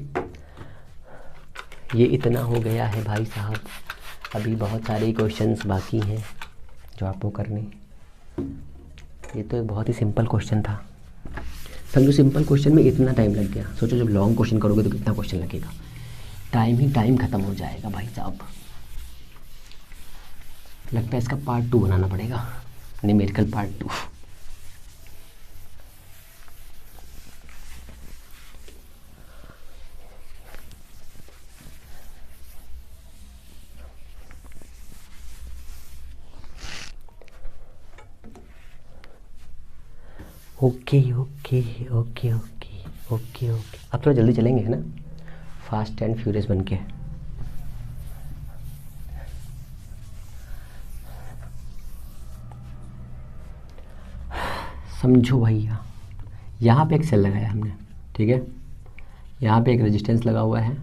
ये इतना हो गया है भाई साहब, अभी बहुत सारे क्वेश्चंस बाकी हैं जो आपको करने। ये तो एक बहुत ही सिंपल क्वेश्चन था, समझो सिंपल क्वेश्चन में इतना टाइम लग गया, सोचो जब लॉन्ग क्वेश्चन करोगे तो कितना क्वेश्चन लगेगा, टाइम ख़त्म हो जाएगा भाई साहब। लगता है इसका पार्ट 2 बनाना पड़ेगा, न्यूमेरिकल पार्ट 2। ओके। अब थोड़ा जल्दी चलेंगे, है ना, फास्ट एंड फ्यूरियस बन के। समझो भैया, यहाँ पे एक सेल लगाया हमने, ठीक है, यहाँ पे एक रेजिस्टेंस लगा हुआ है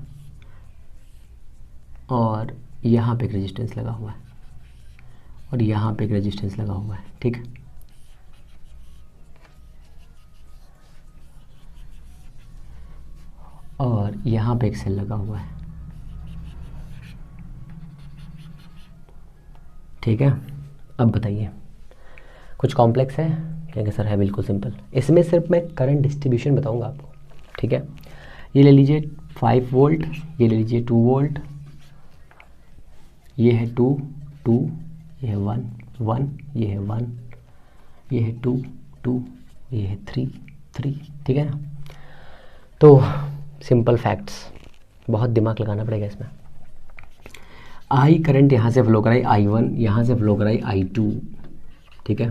और यहाँ पे एक रेजिस्टेंस लगा हुआ है और यहाँ पे एक रेजिस्टेंस लगा हुआ है, ठीक है। और यहाँ पे एक सेल लगा हुआ है, ठीक है। अब बताइए, कुछ कॉम्प्लेक्स है? कहेंगे सर है, बिल्कुल सिंपल। इसमें सिर्फ मैं करंट डिस्ट्रीब्यूशन बताऊंगा आपको, ठीक है। ये ले लीजिए 5 वोल्ट, ये ले लीजिए 2 वोल्ट, ये है 2 2, ये है 1 1, ये है 1, ये है 2 2, ये है 3 3, ठीक है ना। तो सिंपल फैक्ट्स, बहुत दिमाग लगाना पड़ेगा इसमें। आई करंट यहाँ से फ्लो कराई I1, यहाँ से फ्लो कराई I2, ठीक है।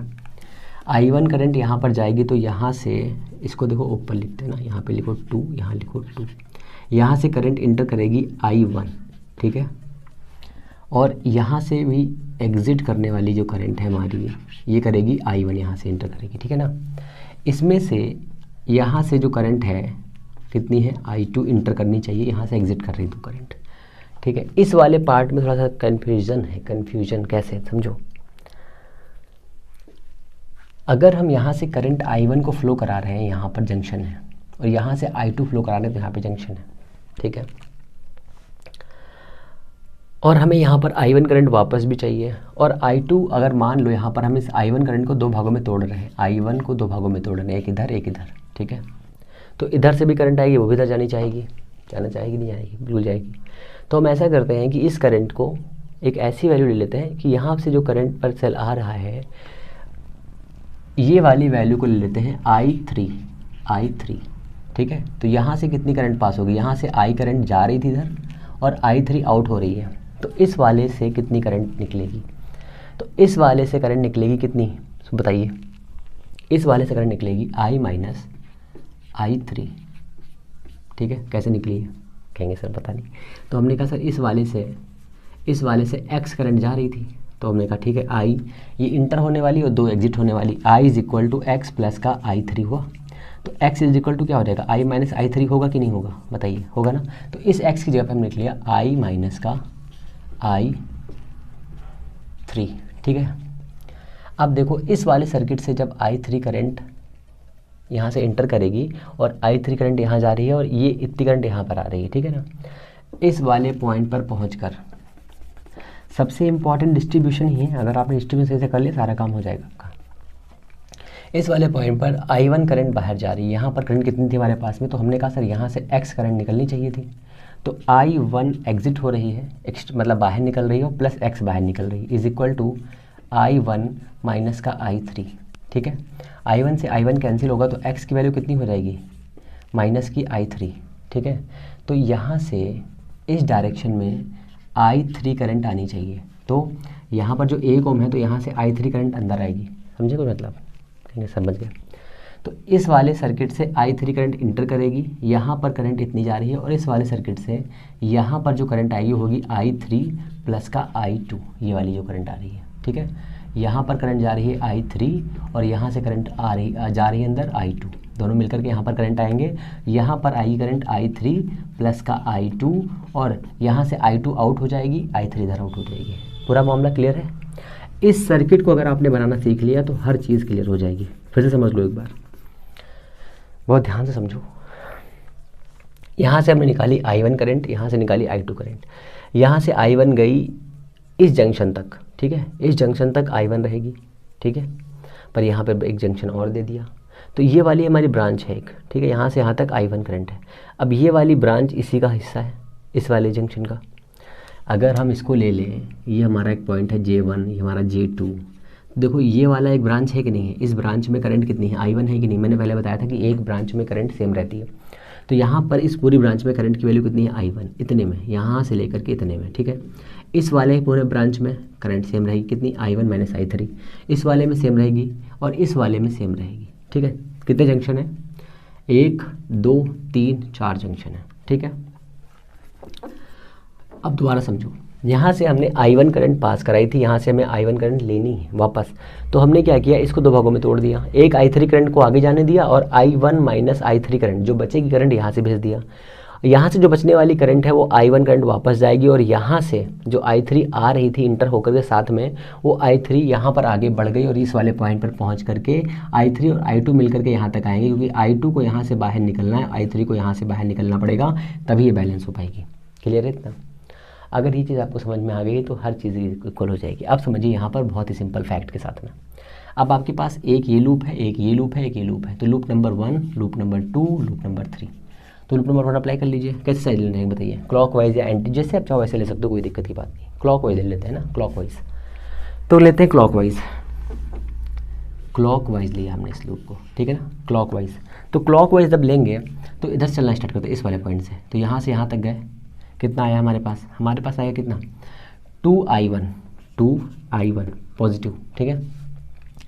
I1 करंट यहाँ पर जाएगी तो यहाँ से, इसको देखो ऊपर लिखते हैं ना, यहाँ पे लिखो 2, यहाँ लिखो 2, यहाँ से करंट इंटर करेगी I1, ठीक है। और यहाँ से भी एग्ज़िट करने वाली जो करंट है हमारी, ये करेगी I1, यहाँ से इंटर करेगी, ठीक है ना। इसमें से यहाँ से जो करंट है कितनी है, I2 इंटर करनी चाहिए, यहाँ से एग्ज़िट कर रही तो करंट, ठीक है। इस वाले पार्ट में थोड़ा सा कन्फ्यूज़न है। कन्फ्यूज़न कैसे, समझो। अगर हम यहाँ से करंट I1 को फ्लो करा रहे हैं, यहाँ पर जंक्शन है, और यहाँ से I2 फ्लो करा रहे हैं तो यहाँ पे जंक्शन है, ठीक है। और हमें यहाँ पर I1 करंट वापस भी चाहिए, और I2 अगर मान लो यहाँ पर हम इस I1 करंट को 2 भागों में तोड़ रहे हैं, I1 को 2 भागों में तोड़ रहे हैं, एक इधर एक इधर, ठीक है। तो इधर से भी करंट आएगी, वो भी इधर जानी चाहिए, जाना चाहेगी, नहीं जाएगी, बिल्कुल जाएगी। तो हम ऐसा करते हैं कि इस करंट को एक ऐसी वैल्यू ले लेते हैं कि यहाँ से जो करंट पर सेल आ रहा है, ये वाली वैल्यू को ले लेते हैं I3, ठीक है। तो यहाँ से कितनी करंट पास होगी, यहाँ से I करंट जा रही थी इधर और I3 आउट हो रही है, तो इस वाले से कितनी करंट निकलेगी, तो इस वाले से करंट निकलेगी कितनी, बताइए। इस वाले से करंट निकलेगी I माइनस I3, ठीक है। कैसे निकली है, कहेंगे सर पता नहीं। तो हमने कहा सर इस वाले से x करंट जा रही थी, तो हमने कहा ठीक है, I ये इंटर होने वाली और 2 एग्जिट होने वाली, I is equal to X plus का I3 हुआ। तो x इज इक्वल टू क्या हो जाएगा, I माइनस I3 होगा कि नहीं होगा, बताइए, होगा ना। तो इस x की जगह पर हमने लिख लिया I माइनस का I3, ठीक है। अब देखो इस वाले सर्किट से जब I3 करंट यहाँ से इंटर करेगी और I3 करंट यहाँ जा रही है और ये इतनी करंट यहाँ पर आ रही है, ठीक है ना। इस वाले पॉइंट पर पहुँचकर सबसे इम्पॉर्टेंट डिस्ट्रीब्यूशन ही है, अगर आपने डिस्ट्रीब्यूशन सही से कर लिया सारा काम हो जाएगा आपका। इस वाले पॉइंट पर I1 करंट बाहर जा रही है, यहाँ पर करंट कितनी थी हमारे पास में, तो हमने कहा सर यहाँ से x करंट निकलनी चाहिए थी, तो I1 एग्जिट हो रही है, मतलब बाहर निकल रही है, और प्लस x बाहर निकल रही है, is equal to I1 minus का I3, ठीक है। I1 से I1 कैंसिल होगा तो x की वैल्यू कितनी हो जाएगी, माइनस की I3, ठीक है। तो यहाँ से इस डायरेक्शन में I3 करंट आनी चाहिए, तो यहाँ पर जो 1 ओम है तो यहाँ से I3 करंट अंदर आएगी, समझे कोई मतलब, कहेंगे समझ गए। तो इस वाले सर्किट से I3 करंट इंटर करेगी, यहाँ पर करंट इतनी जा रही है, और इस वाले सर्किट से यहाँ पर जो करंट आएगी होगी I3 प्लस का I2, ये वाली जो करंट आ रही है, ठीक है। यहाँ पर करंट जा रही है I3 और यहाँ से करंट जा रही है अंदर I2, दोनों मिलकर के यहाँ पर करंट आएंगे। यहाँ पर आएगी करंट I3 प्लस का I2, और यहाँ से I2 आउट हो जाएगी, I3 इधर आउट हो जाएगी। पूरा मामला क्लियर है। इस सर्किट को अगर आपने बनाना सीख लिया तो हर चीज़ क्लियर हो जाएगी। फिर से समझ लो एक बार, बहुत ध्यान से समझो। यहाँ से हमने निकाली I1 करंट, यहाँ से निकाली I2 करंट, यहाँ से I1 गई इस जंक्शन तक, ठीक है, इस जंक्शन तक I1 रहेगी, ठीक है, पर यहाँ पर एक जंक्शन और दे दिया, तो ये वाली हमारी ब्रांच है एक, ठीक है, यहाँ से यहाँ तक I1 करंट है। अब ये वाली ब्रांच इसी का हिस्सा है, इस वाले जंक्शन का। अगर हम इसको ले लें, ये हमारा एक पॉइंट है J1, ये हमारा J2, देखो ये वाला एक ब्रांच है कि नहीं है, इस ब्रांच में करंट कितनी है, I1 है कि नहीं। मैंने पहले बताया था कि एक ब्रांच में करंट सेम रहती है, तो यहाँ पर इस पूरी ब्रांच में करंट की वैल्यू कितनी है, I1 इतने में, यहाँ से लेकर के इतने में, ठीक है। इस वाले पूरे ब्रांच में करंट सेम रहेगी कितनी, I1 माइनस I3, इस वाले में सेम रहेगी और इस वाले में सेम रहेगी, ठीक है। कितने जंक्शन है, 1 2 3 4 जंक्शन है, ठीक है। अब दोबारा समझो, यहाँ से हमने I1 करंट पास कराई थी, यहाँ से हमें I1 करंट लेनी है वापस। तो हमने क्या किया, इसको दो भागों में तोड़ दिया, एक I3 करंट को आगे जाने दिया और I1 माइनस I3 करंट जो बचेगी करंट यहाँ से भेज दिया। यहाँ से जो बचने वाली करंट है वो I1 करंट वापस जाएगी और यहाँ से जो I3 आ रही थी इंटर होकर के साथ में, वो I3 यहाँ पर आगे बढ़ गई और इस वाले पॉइंट पर पहुँच करके I3 और I2 मिल करके यहाँ तक आएंगे, क्योंकि I2 को यहाँ से बाहर निकलना है, I3 को यहाँ से बाहर निकलना पड़ेगा, तभी ये बैलेंस हो पाएगी। क्लियर है इतना? अगर ये चीज़ आपको समझ में आ गई तो हर चीज़ इक्वल हो जाएगी। अब समझिए यहाँ पर बहुत ही सिंपल फैक्ट के साथ में, अब आपके पास एक ये लूप है, एक ये लूप है, एक ये लूप है, तो loop number 1, loop number 2, loop number 3। तो लूप नंबर 1 अप्लाई कर लीजिए। कैसे साइड लेना है बताइए, क्लॉकवाइज या एंटी, जैसे आप चाहो वैसे ले सकते हो, कोई दिक्कत की बात नहीं। क्लॉकवाइज ले लेते हैं ना, क्लॉकवाइज। तो लेते हैं क्लॉकवाइज, क्लॉकवाइज लिया हमने इस लूप को, ठीक है ना, क्लॉकवाइज। तो क्लॉकवाइज जब लेंगे तो इधर से चलना स्टार्ट करते हैं इस वाले पॉइंट से, तो यहाँ से यहाँ तक गए, कितना आया हमारे पास आया कितना, 2I1 पॉजिटिव, ठीक है।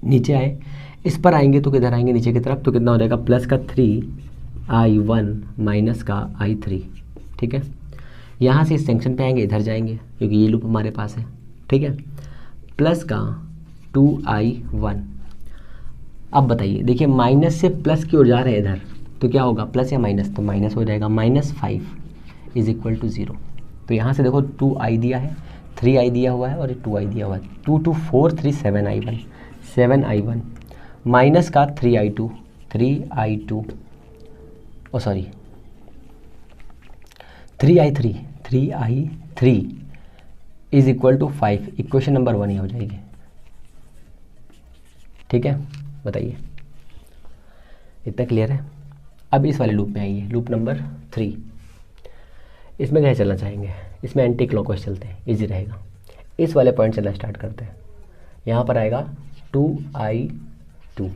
नीचे आए, इस पर आएंगे तो किधर आएंगे, नीचे की तरफ, तो कितना हो जाएगा, प्लस का 3I1 माइनस का I3, ठीक है। यहाँ से इस सेक्शन पे आएंगे, इधर जाएंगे क्योंकि ये लूप हमारे पास है, ठीक है, प्लस का 2I1। अब बताइए, देखिए माइनस से प्लस की ओर जा रहे हैं इधर, तो क्या होगा, प्लस या माइनस, तो माइनस हो जाएगा, -5 इज इक्वल टू 0। तो यहाँ से देखो 2I दिया है, 3I दिया हुआ है और 2I दिया हुआ है, 2 2 4 3 7I1 माइनस का 3I2 3I3 is equal to 5। Equation number 1 ही हो जाएगी, ठीक है। बताइए इतना क्लियर है? अब इस वाले लूप में आइए, लूप नंबर 3। इसमें क्या चलना चाहेंगे, इसमें एंटी क्लॉकवाइज चलते हैं, इजी रहेगा। इस वाले पॉइंट से स्टार्ट करते हैं, यहाँ पर आएगा 2I2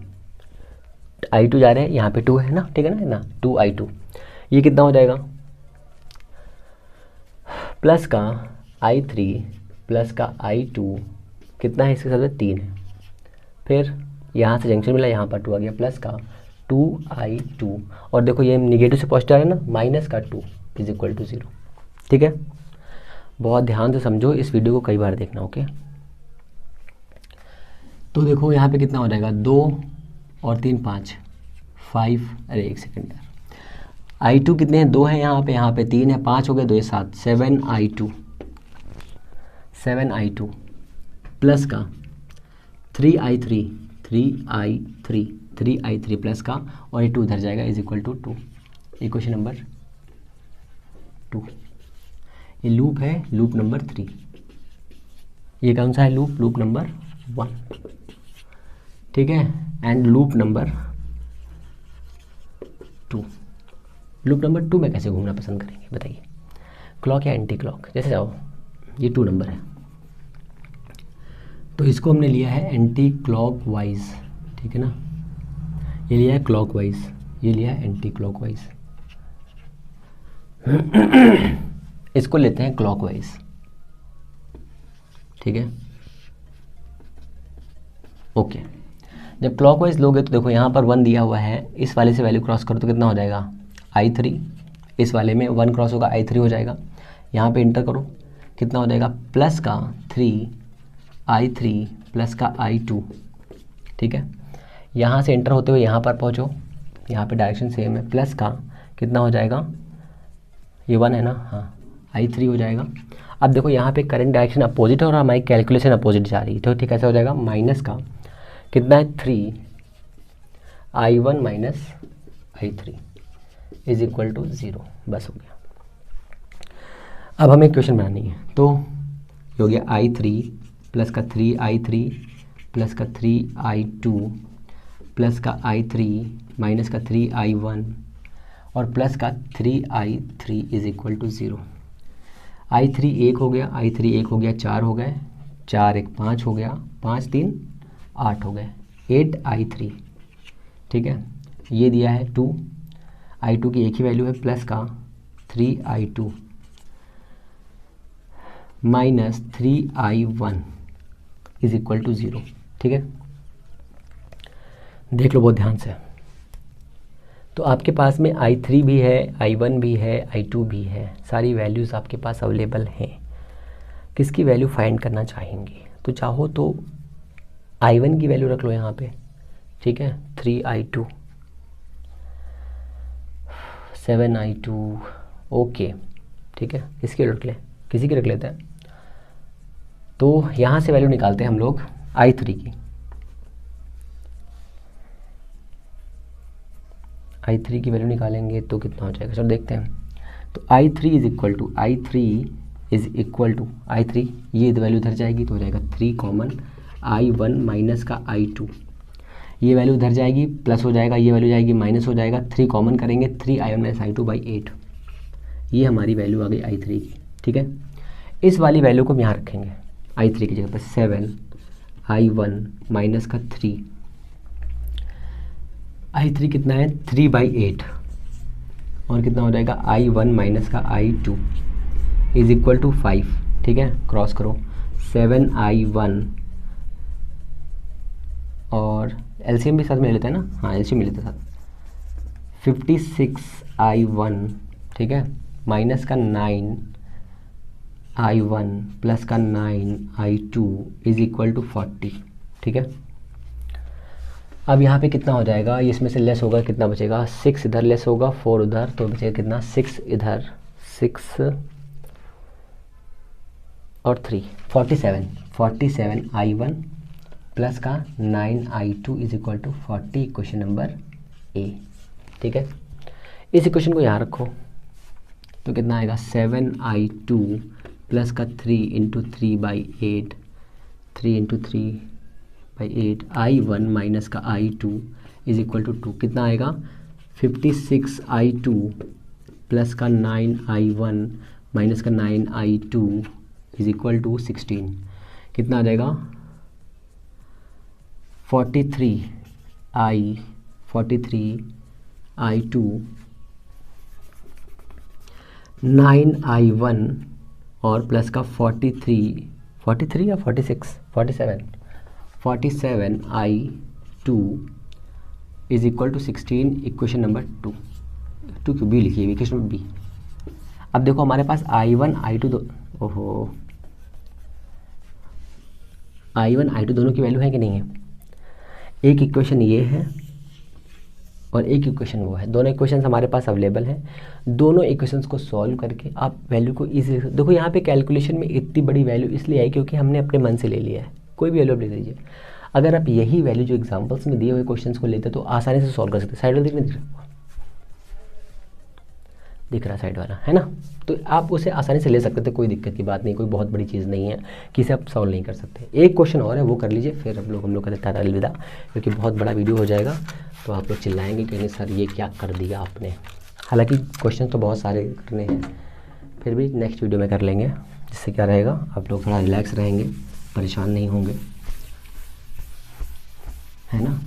जा रहे हैं, यहाँ पे 2 है ना, ठीक है ना, 2I2। ये कितना हो जाएगा, प्लस का I3 प्लस का I2, कितना है इसके साथ में, 3 है। फिर यहाँ से जंक्शन मिला, यहाँ पर 2 आ गया, प्लस का 2I2, और देखो ये निगेटिव से पॉजिटिव आ रहा है ना, माइनस का 2 इज इक्वल टू 0, ठीक है। बहुत ध्यान से समझो, इस वीडियो को कई बार देखना, ओके। तो देखो यहाँ पे कितना हो जाएगा, 2 और 3 5, अरे एक सेकेंड यार, I2 कितने हैं, 2 है यहाँ पे 3 है, 5 हो गए, 2 ये 7, 7I2 प्लस का 3I3 प्लस का, और ये 2 इधर जाएगा, is equal to 2। Equation number 2। ये लूप है, लूप नंबर 3। ये कौन सा है लूप, लूप नंबर 1, ठीक है। And loop number 2, loop number 2 में कैसे घूमना पसंद करेंगे बताइए, क्लॉक या एंटी क्लॉक, जैसे जाओ। ये 2 नंबर है, तो इसको हमने लिया है एंटी क्लॉकवाइज, ठीक है ना। ये लिया है क्लॉकवाइज, ये लिया है एंटी क्लॉकवाइज। इसको लेते हैं क्लॉकवाइज, ठीक है, ओके। जब क्लॉकवाइज लोगे तो देखो यहाँ पर 1 दिया हुआ है, इस वाले से वैल्यू क्रॉस करो तो कितना हो जाएगा, I3, इस वाले में 1 क्रॉस होगा, I3 हो जाएगा। यहाँ पे इंटर करो, कितना हो जाएगा, प्लस का 3I3 प्लस का I2, ठीक है। यहाँ से इंटर होते हुए यहाँ पर पहुँचो, यहाँ पे डायरेक्शन सेम है, प्लस का कितना हो जाएगा, ये 1 है ना, हाँ, I3 हो जाएगा। अब देखो यहाँ पे करंट डायरेक्शन अपोजिट है और हमारी कैलकुलेशन अपोजिट जा रही है, तो ठीक ऐसा हो जाएगा, माइनस का कितना है, 3I1 minus I3 is equal to 0, बस हो गया। अब हमें इक्वेशन बनानी है, तो ये हो गया I3 प्लस का 3I3 प्लस का 3I2 प्लस का I3 माइनस का 3I1 और प्लस का 3I3 is equal to 0। I3 1 हो गया, 4 हो गए, 4 1 5 हो गया, 5 3 8 हो गए, 8I3, ठीक है। ये दिया है 2, I2 की एक ही वैल्यू है, प्लस का 3I2 minus 3I1 is equal to 0, ठीक है। देख लो बहुत ध्यान से, तो आपके पास में I3 भी है, I1 भी है, I2 भी है, सारी वैल्यूज़ आपके पास अवेलेबल हैं। किसकी वैल्यू फाइंड करना चाहेंगे, तो चाहो तो I1 की वैल्यू रख लो यहाँ पे, ठीक है, 3I2 7I2 ओके, ठीक है, किसकी रख ले, किसी की रख लेते हैं। तो यहाँ से वैल्यू निकालते हैं हम लोग I3 की। I3 की वैल्यू निकालेंगे तो कितना हो जाएगा, चलो देखते हैं। तो I3 is equal to I3 ये वैल्यू इधर जाएगी तो हो जाएगा 3 कॉमन I1 माइनस का I2, ये वैल्यू इधर जाएगी प्लस हो जाएगा, ये वैल्यू जाएगी माइनस हो जाएगा, 3 कॉमन करेंगे 3I1 माइनस I2 बाई 8, ये हमारी वैल्यू आ गई I3 की, ठीक है। इस वाली वैल्यू को हम यहाँ रखेंगे I3 की जगह पर 7I1 माइनस का 3, I3 कितना है 3/8 और कितना हो जाएगा I1 माइनस का I2 इज इक्वल टू 5, ठीक है, क्रॉस करो 7I1 और एलसीएम भी साथ में ले लेते हैं ना, हाँ एलसीएम मिल लेते हैं साथ, 56I1, ठीक है, माइनस का 9I1 प्लस का 9I2 इज इक्वल टू 40, ठीक है। अब यहाँ पे कितना हो जाएगा, ये इसमें से लेस होगा, कितना बचेगा 6 इधर लेस होगा 4 उधर, तो बचेगा कितना 6 इधर 6 और 3 47I1 प्लस का 9I2 is equal to 40, equation number A, ठीक है। इस इक्वेशन को यहाँ रखो तो कितना आएगा 7I2 प्लस का 3 इंटू 3/8 I1 माइनस का I2 इज इक्वल टू 2, कितना आएगा 56I2 प्लस का 9I1 माइनस का 9I2 इज इक्वल टू 16, कितना आ जाएगा 43I2 9I1 और प्लस का 43 या 47I2 is equal to 16, equation number 2 क्यों बी लिखी है, इक्वेशन नंबर बी। अब देखो हमारे पास I1 I2 दोनों की वैल्यू है कि नहीं है, एक इक्वेशन ये है और एक इक्वेशन वो है, दोनों इक्वेशंस हमारे पास अवेलेबल हैं। दोनों इक्वेशंस को सॉल्व करके आप वैल्यू को इजी, देखो यहाँ पे कैलकुलेशन में इतनी बड़ी वैल्यू इसलिए आई क्योंकि हमने अपने मन से ले लिया है, कोई भी वैल्यू आप ले लीजिए। अगर आप यही वैल्यू जो एग्जांपल्स में दिए हुए क्वेश्चंस को लेते तो आसानी से सॉल्व कर सकते। साइड वाला दिख रहा साइड वाला है ना, तो आप उसे आसानी से ले सकते थे, कोई दिक्कत की बात नहीं, कोई बहुत बड़ी चीज़ नहीं है कि इसे आप सॉल्व नहीं कर सकते। एक क्वेश्चन और है वो कर लीजिए, फिर हम लोग का देता है अलविदा, क्योंकि बहुत बड़ा वीडियो हो जाएगा तो आप लोग चिल्लाएंगे कि नहीं सर ये क्या कर दिया आपने। हालांकि क्वेश्चन तो बहुत सारे करने हैं, फिर भी नेक्स्ट वीडियो में कर लेंगे, जिससे क्या रहेगा आप लोग थोड़ा रिलैक्स रहेंगे, परेशान नहीं होंगे, है ना।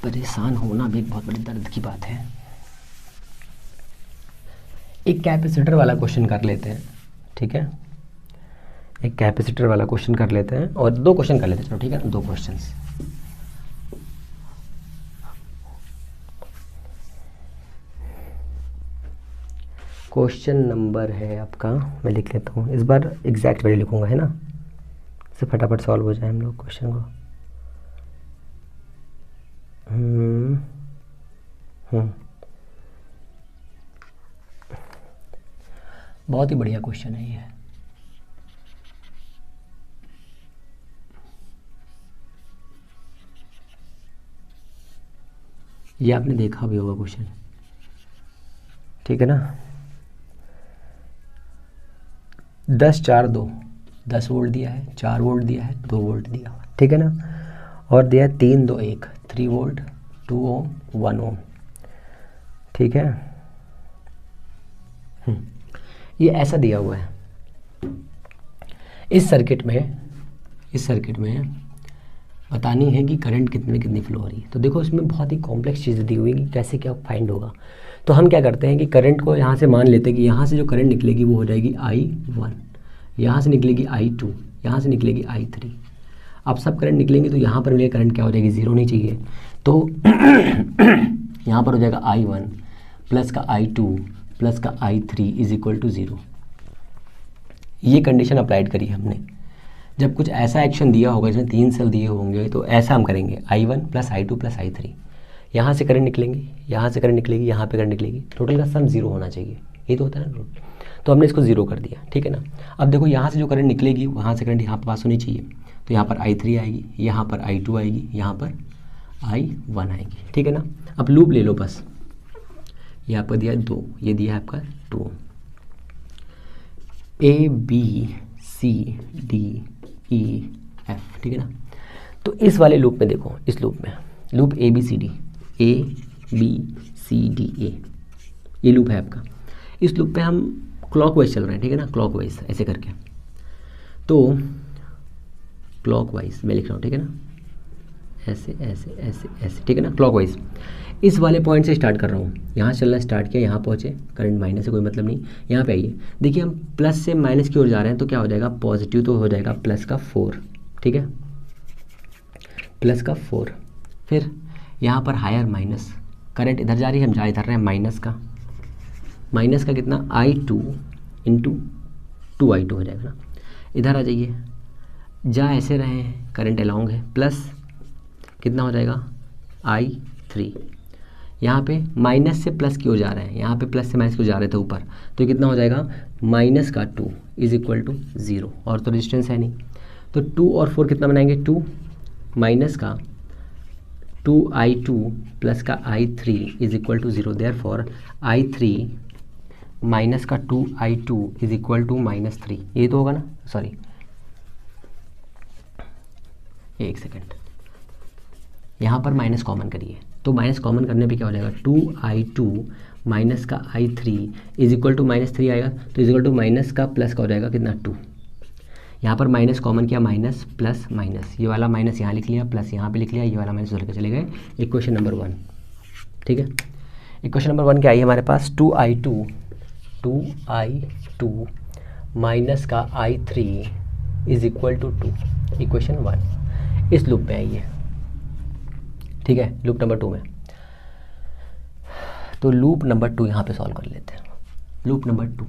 परेशान होना भी एक बहुत बड़ी दर्द की बात है। एक कैपेसिटर वाला क्वेश्चन कर लेते हैं, ठीक है, एक कैपेसिटर वाला क्वेश्चन कर लेते हैं और 2 क्वेश्चन कर लेते हैं, चलो ठीक है, 2 क्वेश्चंस। क्वेश्चन नंबर है आपका, मैं लिख लेता हूँ, इस बार एग्जैक्ट वैल्यू लिखूंगा, है ना, इससे फटाफट सॉल्व हो जाए हम लोग क्वेश्चन को। बहुत ही बढ़िया क्वेश्चन है ये आपने देखा भी होगा क्वेश्चन, ठीक है ना। 10 वोल्ट दिया है, 4 वोल्ट दिया है, 2 वोल्ट दिया हुआ, ठीक है ना, और दिया है 3 2 1 3 वोल्ट 2 ओम 1 ओम, ठीक है। ये ऐसा दिया हुआ है। इस सर्किट में बतानी है कि करंट कितनी फ्लो हो रही है। तो देखो इसमें बहुत ही कॉम्प्लेक्स चीज़ें दी हुई है कि कैसे क्या फाइंड होगा। तो हम क्या करते हैं कि करंट को यहाँ से मान लेते हैं कि यहाँ से जो करंट निकलेगी वो हो जाएगी I1, यहाँ से निकलेगी I2, यहाँ से निकलेगी I3। अब सब करंट निकलेंगे तो यहाँ पर मिलेगा करंट क्या हो जाएगी, 0 नहीं चाहिए, तो यहाँ पर हो जाएगा I1 प्लस का I2 प्लस का I3 इज इक्वल टू 0। ये कंडीशन अप्लाइड करी हमने। जब कुछ ऐसा एक्शन दिया होगा जिसमें 3 सेल दिए होंगे तो ऐसा हम करेंगे, I1 plus I2 plus I3, यहाँ से करंट निकलेंगे, यहाँ से करंट निकलेगी, यहाँ पे करंट निकलेगी, टोटल का सम 0 होना चाहिए, ये तो होता है ना रूल। तो हमने इसको 0 कर दिया, ठीक है ना। अब देखो यहाँ से जो करंट निकलेगी वहाँ से करंट यहाँ पर पास होनी चाहिए, तो यहाँ पर I3 आएगी, यहाँ पर I2 आएगी, यहाँ पर I1 आएगी, ठीक है ना। अब लूप ले लो बस, ये आपका दिया 2, ये दिया है आपका 2, ABCDEF, ठीक है ना। तो इस वाले लूप में देखो, इस लूप में लूप ABCD, ABCDA, ये लूप है आपका। इस लूप पे हम क्लॉकवाइज चल रहे हैं, ठीक है ना, क्लॉकवाइज ऐसे करके। तो क्लॉकवाइज मैं लिख रहा हूँ, ठीक है ना, ऐसे ऐसे ऐसे ऐसे, ठीक है ना, क्लॉकवाइज। इस वाले पॉइंट से स्टार्ट कर रहा हूँ, यहाँ चलना स्टार्ट किया, यहाँ पहुँचे, करंट माइनस से कोई मतलब नहीं, यहाँ पे आइए, देखिए हम प्लस से माइनस की ओर जा रहे हैं, तो क्या हो जाएगा, पॉजिटिव तो हो जाएगा प्लस का 4, ठीक है, प्लस का 4। फिर यहाँ पर हायर माइनस, करंट इधर जा रही है, हम जा इधर रहे हैं, माइनस का कितना, I2 इंटू 2I2 हो जाएगा ना। इधर आ जाइए, जा ऐसे रहे हैं, करंट अलोंग है, प्लस कितना हो जाएगा, I3, यहाँ पे माइनस से प्लस की ओर जा रहे हैं, यहाँ पे प्लस से माइनस की ओर जा रहे थे ऊपर, तो कितना हो जाएगा, माइनस का 2 इज इक्वल टू 0, और तो रेजिस्टेंस है नहीं, तो 2 और 4 कितना बनाएंगे, 2 माइनस का 2I2 प्लस का I3 is equal to 0, therefore I3 minus का 2I2 इज इक्वल टू -3, ये तो होगा ना, सॉरी एक सेकेंड, यहाँ पर माइनस कॉमन करिए, तो माइनस कॉमन करने पे क्या हो जाएगा, 2I2 माइनस का I3 इज इक्वल टू -3 आएगा, तो इज इक्वल टू माइनस का प्लस का हो जाएगा कितना, 2, यहाँ पर माइनस कॉमन किया, माइनस प्लस माइनस, ये वाला माइनस यहाँ लिख लिया, प्लस यहाँ पे लिख लिया, ये वाला माइनस उधर के चले गए, इक्वेशन नंबर 1, ठीक है। इक्वेशन नंबर 1 क्या आई हमारे पास, 2I2 माइनस का I3 is equal to 2, equation 1 इस लूप में आई है, ठीक है, लूप नंबर 2 में। तो लूप नंबर 2 यहाँ पे सॉल्व कर लेते हैं, लूप नंबर 2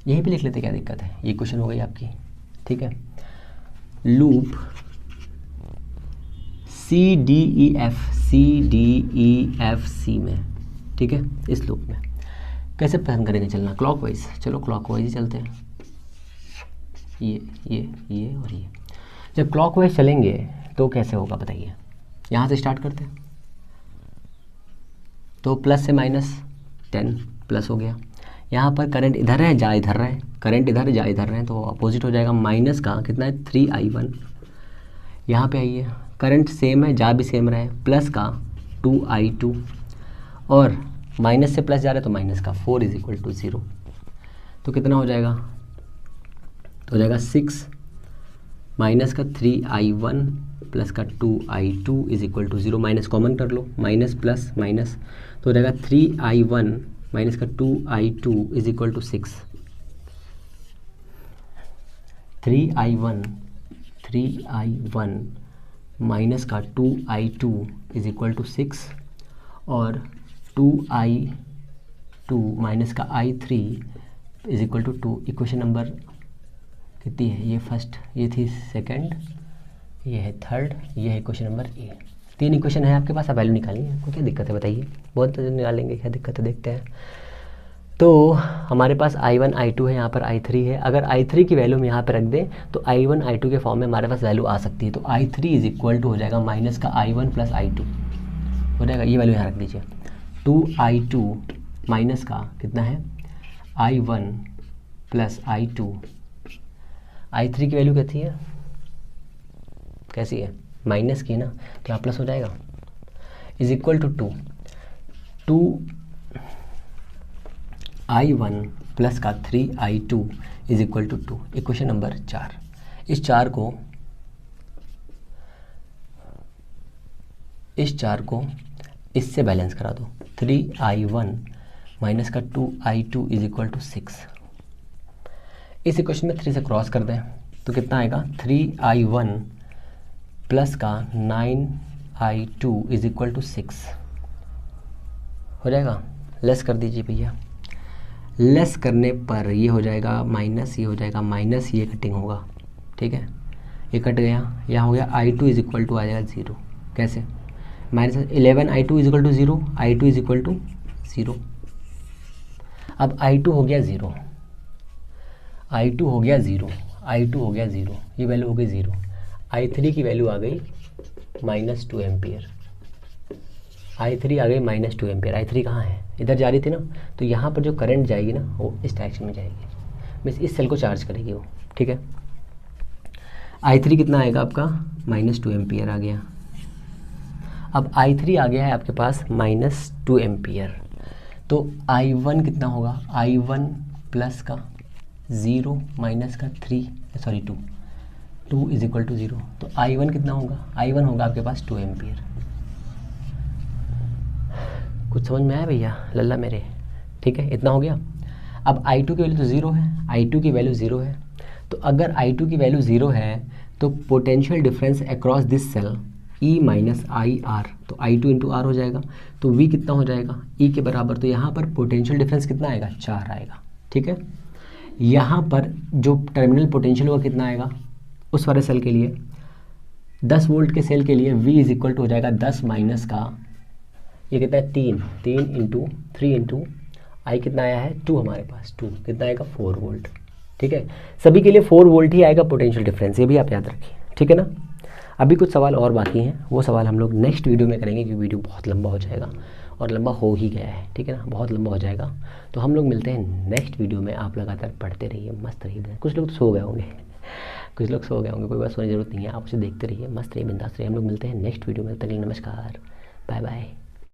यहीं पे लिख लेते, क्या दिक्कत है, ये क्वेश्चन हो गई आपकी, ठीक है। लूप CDEF में, ठीक है, इस लूप में कैसे पसंद करेंगे चलना, क्लॉकवाइज, चलो क्लॉकवाइज ही चलते हैं, ये और ये। जब क्लॉकवाइज चलेंगे तो कैसे होगा बताइए, यहाँ से स्टार्ट करते हैं, तो प्लस से माइनस 10 प्लस हो गया, यहाँ पर करंट इधर है, जा इधर रहे, करंट इधर जा इधर रहे, तो अपोजिट हो जाएगा, माइनस का कितना है, 3I1, यहाँ पे आइए, करंट सेम है, जा भी सेम रहे, प्लस का 2I2, और माइनस से प्लस जा रहा है तो माइनस का 4 इज इक्वल टू 0, तो कितना हो जाएगा, तो हो जाएगा 6 माइनस का 3I1 प्लस का 2I2 is equal to 0, minus common कर लो, माइनस प्लस माइनस, तो हो जाएगा 3I1 माइनस का 2I2 is equal to 6, 3I1 minus का 2I2 इज इक्वल टू 6, और 2I2 माइनस का I3 is equal to 2, equation number कितनी है, ये फर्स्ट, ये थी सेकंड, ये है थर्ड, ये है क्वेश्चन नंबर ए। 3 इक्वेशन है आपके पास, आप वैल्यू निकालिए, आपको क्या दिक्कत है बताइए, बहुत निकालेंगे, क्या दिक्कत है देखते हैं। तो हमारे पास I1 I2 है, यहाँ पर I3 है, अगर I3 की वैल्यू हम यहाँ पर रख दें तो I1 I2 के फॉर्म में हमारे पास वैल्यू आ सकती है, तो I3 इज इक्वल टू हो जाएगा माइनस का I1 प्लस I2 हो जाएगा, ये वैल्यू यहाँ रख दीजिए, 2I2 माइनस का कितना है, I1 प्लस I2, I3 की वैल्यू कैसी है, कैसी है, माइनस की ना, तो यहाँ प्लस हो जाएगा, is equal to 2I1 plus का 3I2 is equal to 2, equation number 4। इस चार को इससे बैलेंस करा दो, 3I1 माइनस का 2I2 इज इक्वल टू 6, इस इक्वेशन में 3 से क्रॉस कर दें तो कितना आएगा, 3I1 प्लस का 9I2 इज इक्वल टू 6 हो जाएगा, लेस कर दीजिए भैया, लेस करने पर ये हो जाएगा माइनस, ये हो जाएगा माइनस, ये कटिंग होगा, ठीक है, ये कट गया, यहाँ हो गया I2 इज इक्वल टू आ जाएगा 0। कैसे? -11 I2 is equal to 0, I2 is equal to 0। अब I2 हो गया 0, I2 हो गया 0, I2 हो गया 0, ये वैल्यू हो गई 0। I3 की वैल्यू आ गई -2 एम्पियर, I3 आ गई -2 एम्पियर। I3 कहाँ है? इधर जा रही थी ना, तो यहाँ पर जो करंट जाएगी ना वो इस डायरेक्शन में जाएगी, मीन्स इस सेल को चार्ज करेगी वो, ठीक है। I3 कितना आएगा आपका? -2 एम्पियर आ गया। अब I3 आ गया है आपके पास -2 एम्पियर, तो I1 कितना होगा? I1 प्लस का 0 माइनस का 2 इज इक्वल टू 0। तो I1 कितना होगा? I1 होगा आपके पास 2 एम्पियर। कुछ समझ में आया भैया लल्ला मेरे? ठीक है, इतना हो गया। अब I2 की वैल्यू तो 0 है, I2 की वैल्यू 0 है, तो अगर I2 की वैल्यू 0 है तो potential difference across this cell E minus I R, तो I2 इंटू आर हो जाएगा। तो V कितना हो जाएगा? E के बराबर। तो यहाँ पर पोटेंशियल डिफरेंस कितना आएगा? 4 आएगा, ठीक है। यहाँ पर जो टर्मिनल पोटेंशियल होगा कितना आएगा उस वाले सेल के लिए? 10 वोल्ट के सेल के लिए V इज इक्वल टू हो जाएगा 10 माइनस का, ये कितना है? 3 इंटू 3 इंटू आई कितना आया है? 2 हमारे पास, 2 कितना आएगा? 4 वोल्ट, ठीक है। सभी के लिए 4 वोल्ट ही आएगा पोटेंशियल डिफरेंस, ये भी आप याद रखिए, ठीक है ना। अभी कुछ सवाल और बाकी हैं, वो सवाल हम लोग नेक्स्ट वीडियो में करेंगे क्योंकि वीडियो बहुत लंबा हो जाएगा और लंबा हो ही गया है, ठीक है ना, बहुत लंबा हो जाएगा। तो हम लोग मिलते हैं नेक्स्ट वीडियो में। आप लगातार पढ़ते रहिए, मस्त रहिए। कुछ लोग सो गए होंगे, कुछ लोग सो गए होंगे, कोई बात सोने की जरूरत नहीं है, आप उसे देखते रहिए, मस्त रहिए, बिंदास रहिए। हम लोग मिलते हैं नेक्स्ट वीडियो में, तब तक के लिए नमस्कार, बाय बाय।